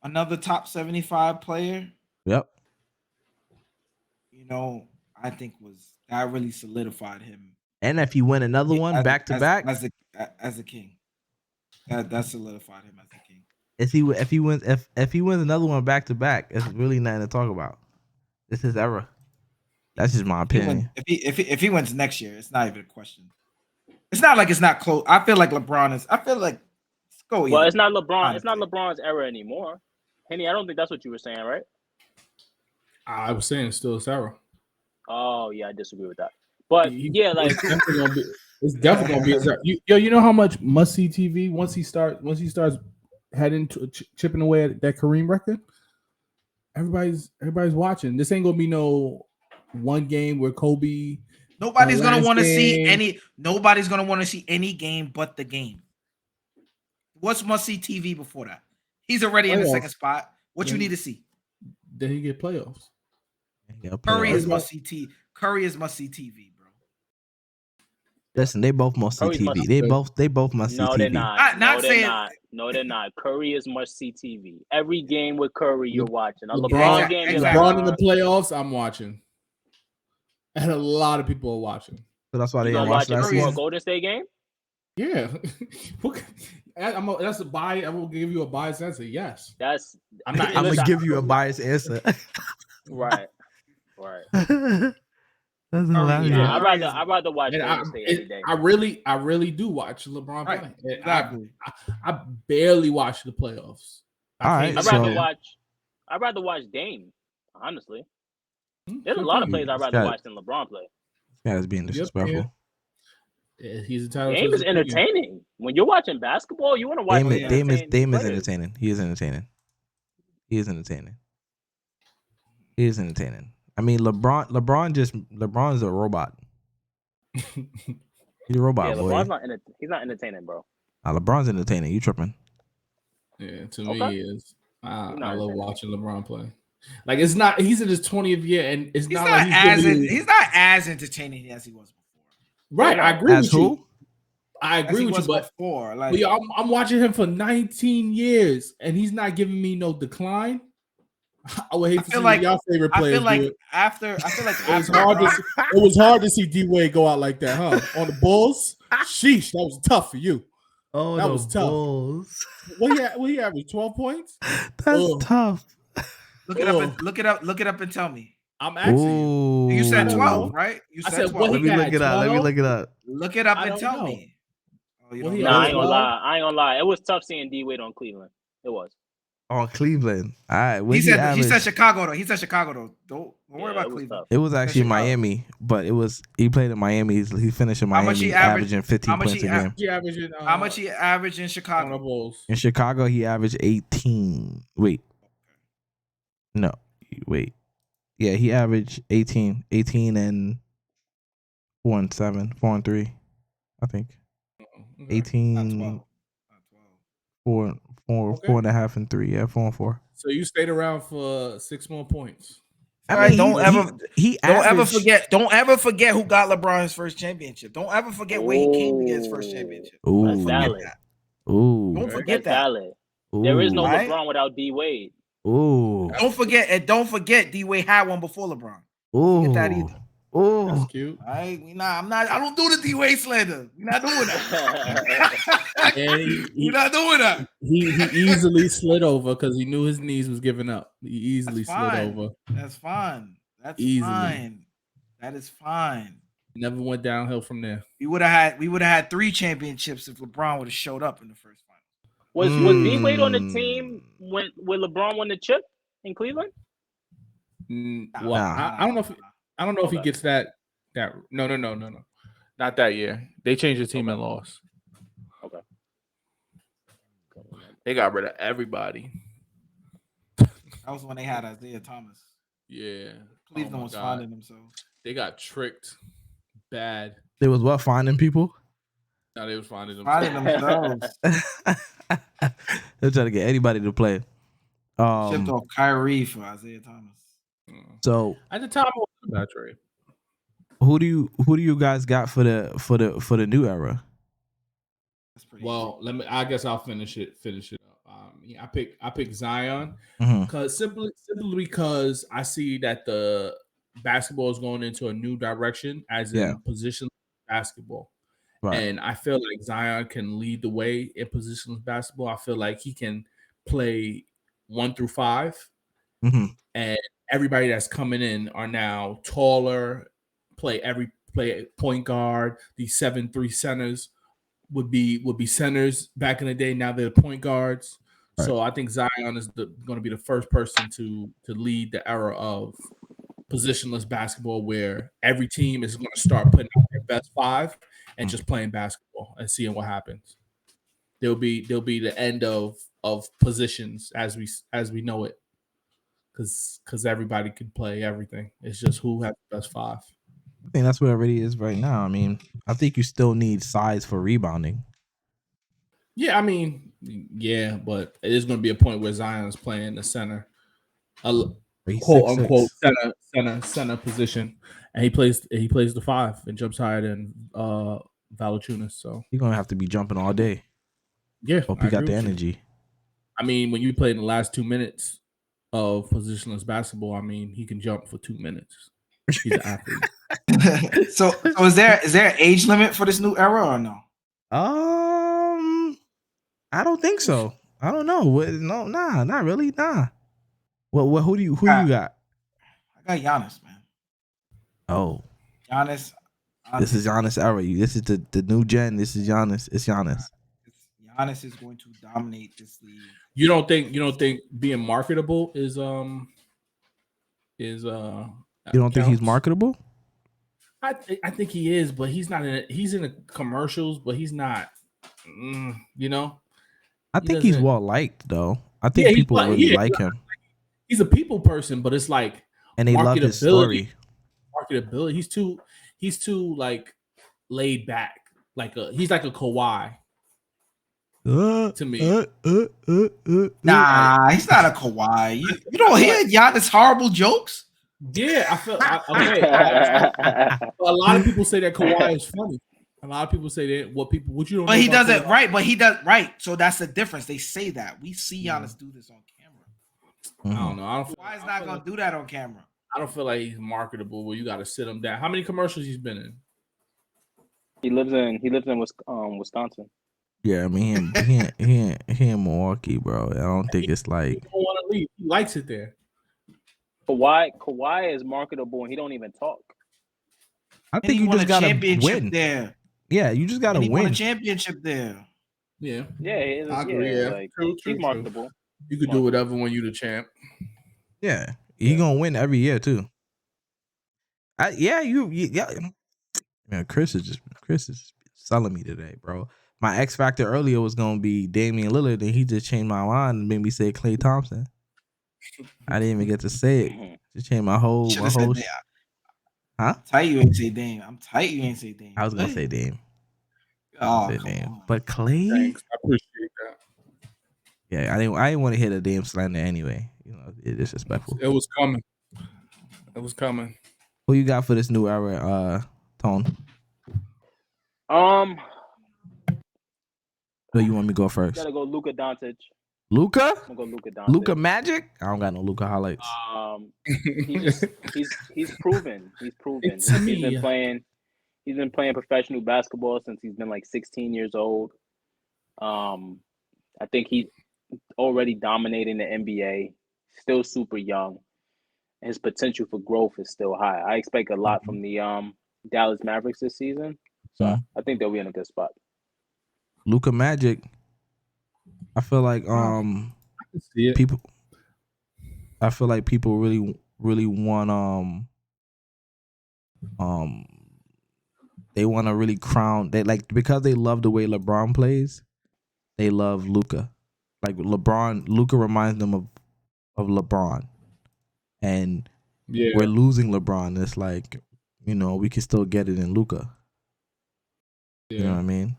another top 75 player. Yep. You know, I think that really solidified him. And if you win another one back to back as a king, that solidified him as a king. If he wins another one back to back, it's really nothing to talk about. This is era. That's just my opinion. If he wins next year, it's not even a question. It's not like it's not close. I feel like LeBron is. I feel like well, it's not LeBron. Honestly. It's not LeBron's era anymore. Henny, I don't think that's what you were saying, right? I was saying it's still his era. Oh yeah, I disagree with that. But yeah, like it's definitely gonna be his era. You know how much must see TV once he starts heading to chipping away at that Kareem record. Everybody's watching. This ain't gonna be no one game where Kobe. Nobody's gonna want to see any. Nobody's gonna want to see any game but the game. What's must see TV before that? He's already in the second spot. What you need to see? Then he get playoffs. Curry is must see TV. Curry is must see TV, bro. Listen, they both must see TV. They both must see TV. No, they're not. No, they're not. Curry is must see TV. Every game with Curry, you're watching. A LeBron game, LeBron in the playoffs, I'm watching. And a lot of people are watching. So that's why they don't watch that season. Golden State game? Yeah. That's a bias. I will give you a biased answer. Yes. I'm gonna give you a biased answer. Right. That's hilarious. Yeah, I'd rather watch Golden State every day. I really do watch LeBron play. Right. Exactly. I barely watch the playoffs. All right. I'd rather watch Dame, honestly. There's a lot of plays I'd rather watch than LeBron play. This guy's being disrespectful. Yeah, he's entitled. Game is entertaining. When you're watching basketball, you want to watch. Dame is entertaining. He is entertaining. I mean, LeBron's a robot. He's a robot, boy. He's not entertaining, bro. LeBron's entertaining. You tripping? Yeah, to me, he is. I love watching LeBron play. Like he's in his 20th year, and he's not as entertaining as he was before. Right, I agree with you. I agree with you, but before, like I'm watching him for 19 years, and he's not giving me no decline. I would hate to see your favorite players do it. It was hard to see D-Wade go out like that, huh? On the Bulls, sheesh, that was tough for you. Oh, that was tough. Bulls. What he averaged 12 points? That's tough. Look it up and tell me. I'm asking you. You said 12, right? You said 12. Let me look it up. Look it up and tell me. I ain't gonna lie. It was tough seeing D-Wade on Cleveland. It was. On Cleveland. All right. He said Chicago though. Don't worry about Cleveland. It was actually Miami, but he played in Miami. He finished in Miami. He averaging 15 points a game. How much he averaged in Chicago? In Chicago, he averaged 18. Yeah, he averaged 18 and 4 and 7, 4 and 3, I think. 18, 4 and a half and 3. Yeah, 4 and 4. So you stayed around for 6 more points. I mean, don't ever forget who got LeBron his first championship. Don't ever forget where he came to get his first championship. Don't forget that. Don't forget that. There is no LeBron without D-Wade. Ooh. Don't forget D-Wade had one before LeBron. Ooh. Don't forget that either. Ooh. That's cute. I don't do the D-Wade slander. We're not doing that. We're not doing that. He easily slid over because he knew his knees was giving up. He easily slid over. That's fine. That's That is fine. Never went downhill from there. We would have had 3 championships if LeBron would have showed up in the first final. Was B Wade on the team when LeBron won the chip in Cleveland? Well, I don't know if if he gets that. No. Not that year. They changed the team and lost. Okay. They got rid of everybody. That was when they had Isaiah Thomas. Yeah. Cleveland was finding themselves. They got tricked bad. They was what, finding people? No, they was finding themselves. They're trying to get anybody to play. Shipped off Kyrie for Isaiah Thomas. So at the time, it was a bad trade. Who do you guys got for the new era? Well, I guess I'll finish it up. I pick Zion because simply because I see that the basketball is going into a new direction as in position basketball. Right. And I feel like Zion can lead the way in positionless basketball. I feel like he can play 1 through 5, and everybody that's coming in are now taller. Play point guard. These 7'3" centers would be centers back in the day. Now they're point guards. Right. So I think Zion is going to be the first person to lead the era of positionless basketball, where every team is going to start putting out their best 5 and just playing basketball and seeing what happens. There'll be the end of positions as we know it, because everybody can play everything. It's just who has the best 5. I think that's what it already is right now. I mean, I think you still need size for rebounding. Yeah, I mean, yeah, but it is going to be a point where Zion is playing the center, quote unquote center position, and he plays the 5 and jumps higher than Valanciunas. So you're gonna have to be jumping all day. Yeah, hope you got the energy. I mean, when you play in the last 2 minutes of positionless basketball, I mean, he can jump for 2 minutes. He's an athlete. So is there an age limit for this new era or no? I don't think so. I don't know. No, not really. Nah. Well, who you got? I got Giannis, man. Oh, Giannis. This is Giannis era. This is the new gen. This is Giannis. It's Giannis. Giannis is going to dominate this league. You don't think being marketable is you don't think he's marketable? I think he is, but he's not he's in the commercials, but he's not I think he's well liked though. I think people really like him. He's a people person, but it's like, and they love his story. Marketability. He's too like laid back. He's like a Kawhi. To me. Nah, he's not a Kawhi. You don't hear Giannis horrible jokes? Yeah, I feel okay. A lot of people say that Kawhi is funny. A lot of people say that what you don't. But he does it right. But he does right. So that's the difference. They say that we see Giannis do this on camera. I don't know. Kawhi's not gonna do that on camera. I don't feel like he's marketable. Where you got to sit him down. How many commercials he's been in? He lives in Wisconsin. Yeah, I mean he in Milwaukee, bro. I don't think it's like he don't want to leave. He likes it there. Kawhi is marketable and he don't even talk. I think you just gotta win there. Yeah, you just gotta win. Won a championship there. Yeah, I agree. Yeah, true. He's marketable. You could do whatever when you the champ. Yeah, he gonna win every year too. Man, Chris is selling me today, bro. My X factor earlier was gonna be Damian Lillard, and he just changed my mind and made me say Klay Thompson. I didn't even get to say it. Just changed my whole. Huh? I'm tight you ain't say Dame. I was gonna say Dame. Oh, but Klay. Thanks. I appreciate that. Yeah, I didn't want to hit a Dame slander anyway. It's disrespectful. It was coming. Who you got for this new era, Tone? So you want me to go first? Gotta go Luka Doncic. Luka? I'm gonna go Luka Doncic. Luka Magic? I don't got no Luka highlights. He's proven. He's been playing professional basketball since he's been like 16 years old. I think he's already dominating the NBA. Still super young. his potential for growth is still high. I expect a lot from the Dallas Mavericks this season, so I think they'll be in a good spot. Luka Magic. I feel like people. I feel like people really want they want to really crown, they like, because they love the way LeBron plays, they love Luka. Like Luka reminds them of LeBron, and we're losing LeBron. It's like, we can still get it in Luka. You know what I mean?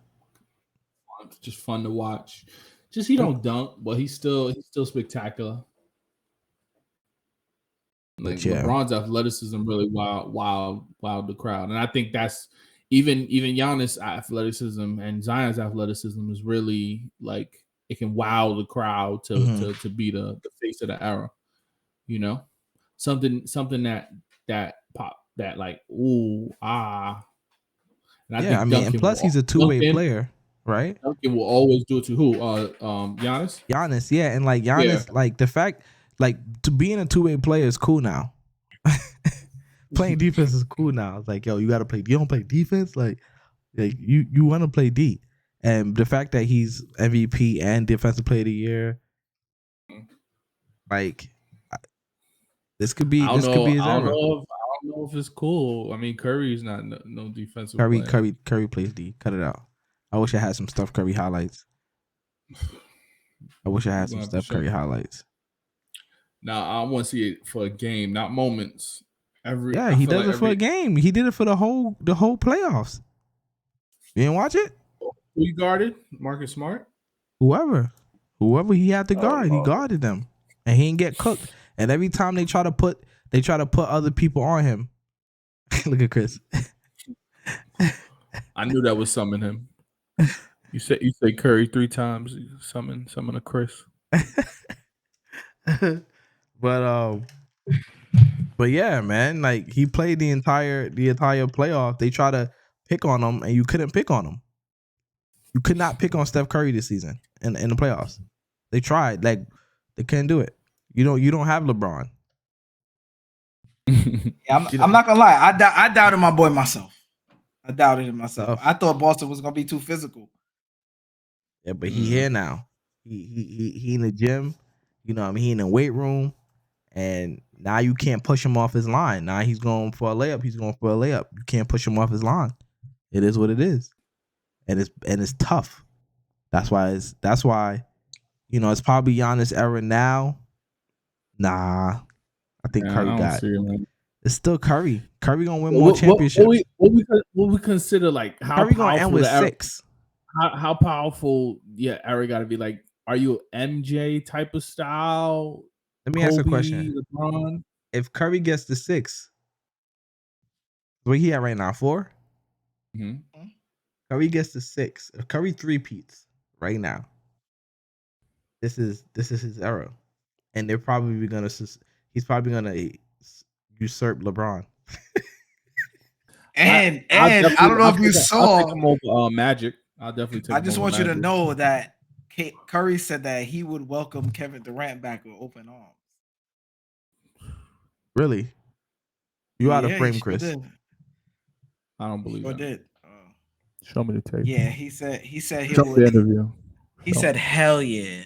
It's just fun to watch. Just he don't dunk, but he's still spectacular. Like LeBron's athleticism really wild the crowd, and I think that's even Giannis' athleticism and Zion's athleticism is really like it can wow the crowd to be the face of the era, something that pop that like ooh ah. And I think and plus he's a two-way player, right? Duncan will always do it to who? Giannis. Giannis, yeah, and like Giannis, like the fact. Like, to being a two-way player is cool now. Playing defense is cool now. It's like, yo, you gotta play. You don't play defense, like you want to play D. And the fact that he's MVP and Defensive Player of the Year, like, this could be his era. I don't know if it's cool. I mean, Curry's not no defensive player. Curry plays D. Cut it out. I wish I had some Steph Curry highlights. Now I want to see it for a game, not moments. He does it for a game. He did it for the whole playoffs. You didn't watch it? Who you guarded? Marcus Smart? Whoever he had to guard, he guarded them, and he didn't get cooked. And every time they try to put other people on him. Look at Chris. I knew that was summon him. You say Curry 3 times. Summon a Chris. But yeah, man, like he played the entire playoff. They try to pick on him, and you couldn't pick on him. You could not pick on Steph Curry this season in the playoffs. They tried, like they couldn't do it. You don't have LeBron. I'm not gonna lie. I doubted my boy myself. I doubted it myself. I thought Boston was gonna be too physical. Yeah, but he here now. He in the gym. You know what I mean? He in the weight room. And now you can't push him off his line. Now he's going for a layup. You can't push him off his line. It is what it is. And it's tough. That's why it's probably Giannis' era now. Nah. I think Curry got it. It's still Curry. Curry gonna win more championships. What we consider like how Curry gonna end with 6. How powerful era gotta be like, are you MJ type of style? Let me ask a question. LeBron? If Curry gets to 6, where he at right now? 4? Mm-hmm. Curry gets to 6. If Curry 3-peats right now, this is his era, and he's probably gonna usurp LeBron. and I don't know if you saw. I'll take him over Magic. I'll definitely take. I just want you to know that Curry said that he would welcome Kevin Durant back with open arms. Really? You out of frame, Chris? Did. I don't believe that. Did. Show me the tape. Yeah, he said he Show me the interview. He said, "Hell yeah."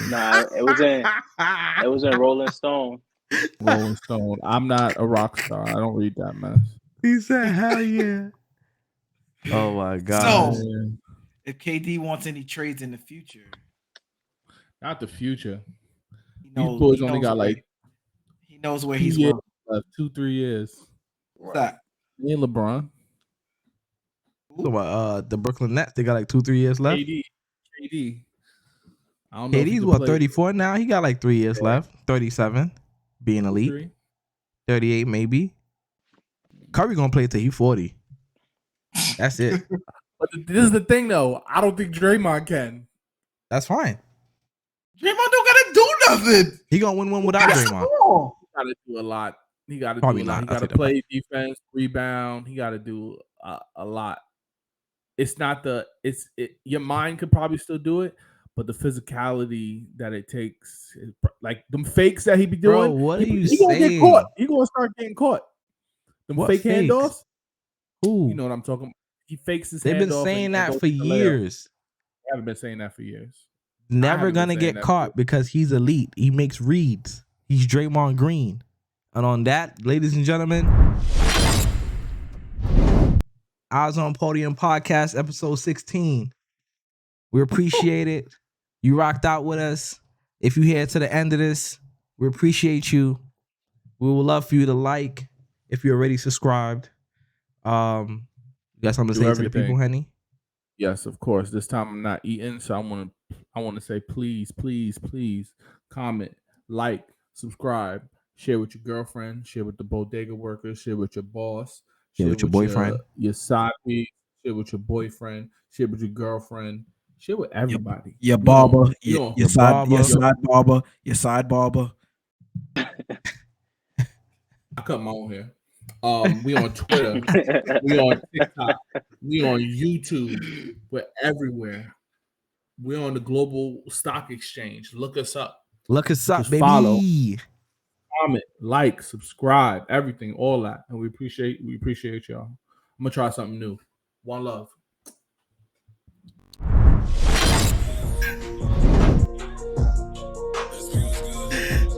Nah, it was in Rolling Stone. Rolling Stone. I'm not a rock star. I don't read that mess. He said, "Hell yeah." Oh my God. So, if KD wants any trades in the future, not the future. These boys only got like. He knows where he's left. 2-3 years. What's that? Me and LeBron. So, the Brooklyn Nets, they got like 2-3 years left. KD. I don't know. KD's what, 34 now? He got like 3 years left. 37, being elite. 38 maybe. Curry gonna play till he's 40. That's it. But this is the thing, though. I don't think Draymond can. That's fine. Draymond don't gotta do nothing. He gonna win one without Draymond. He gotta do a lot. He gotta Probably do a lot. not. He gotta play defense, rebound. He gotta do a lot. It's not your mind could probably still do it, but the physicality that it takes, like them fakes that he be Bro, doing. what are you he gonna saying? get caught. He gonna start getting caught. Them What fake fakes? handoffs. Who? You know what I'm talking about. He fakes his They've been handoff saying and that goes for to the layup. years. I haven't been saying that for years. Never haven't been gonna saying get that caught because he's elite. He makes reads. He's Draymond Green. And on that, ladies and gentlemen, On Podium Podcast, episode 16. We appreciate it. You rocked out with us. If you here to the end of this, we appreciate you. We would love for you to like if you're already subscribed. You got something to say to the people, Henny? Yes, of course. This time I'm not eating, so I want to say please comment, like, subscribe, share with your girlfriend, share with the bodega workers, share with your boss, share with your boyfriend, your side piece, share with your boyfriend, share with your girlfriend, share with everybody. Your barber, your side barber, your side barber. I cut my own hair. We on Twitter, we on TikTok, we on YouTube, we're everywhere. We're on the global stock exchange. Look us up. Baby. Follow, comment, like, subscribe, everything, all that. And we appreciate y'all. I'm gonna try something new. One love.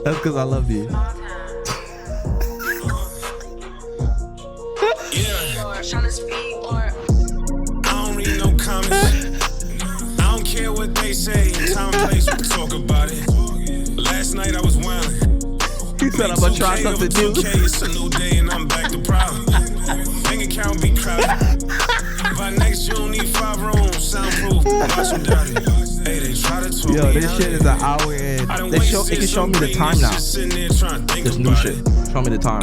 That's because I love you. I don't read no comments. I don't care what they say. Time and place, we talk about it. Last night I was wildin'. He said I'm gonna try something new. It's a new day and I'm back to problem. Bank account be crowded. By next you don't need 5 rooms, soundproof. Watch them doubt it. Hey, they try to talk Yo, this shit is an hour in. It can show me the time now. This new shit. Show me the time.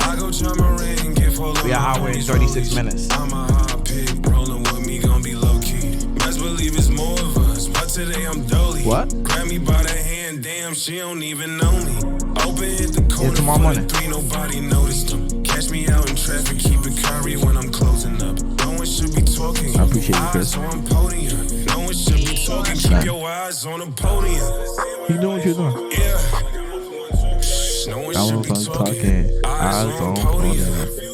We are an hour and 36 minutes. I'm a hot pig, rolling with me, gonna be low key. Best believe it's more of us, but today I'm dolly. What? Grab me by the hand, damn, she don't even know me. Open hit the corner, tomorrow morning. 3, nobody noticed them. Catch me out in traffic, keep it curry when I'm closing up. No one should be talking. I appreciate you, Chris. On podium. No one should be talking. Keep your eyes on the podium. You doing what you're doing? Yeah. No one should be talking. Eyes on podium.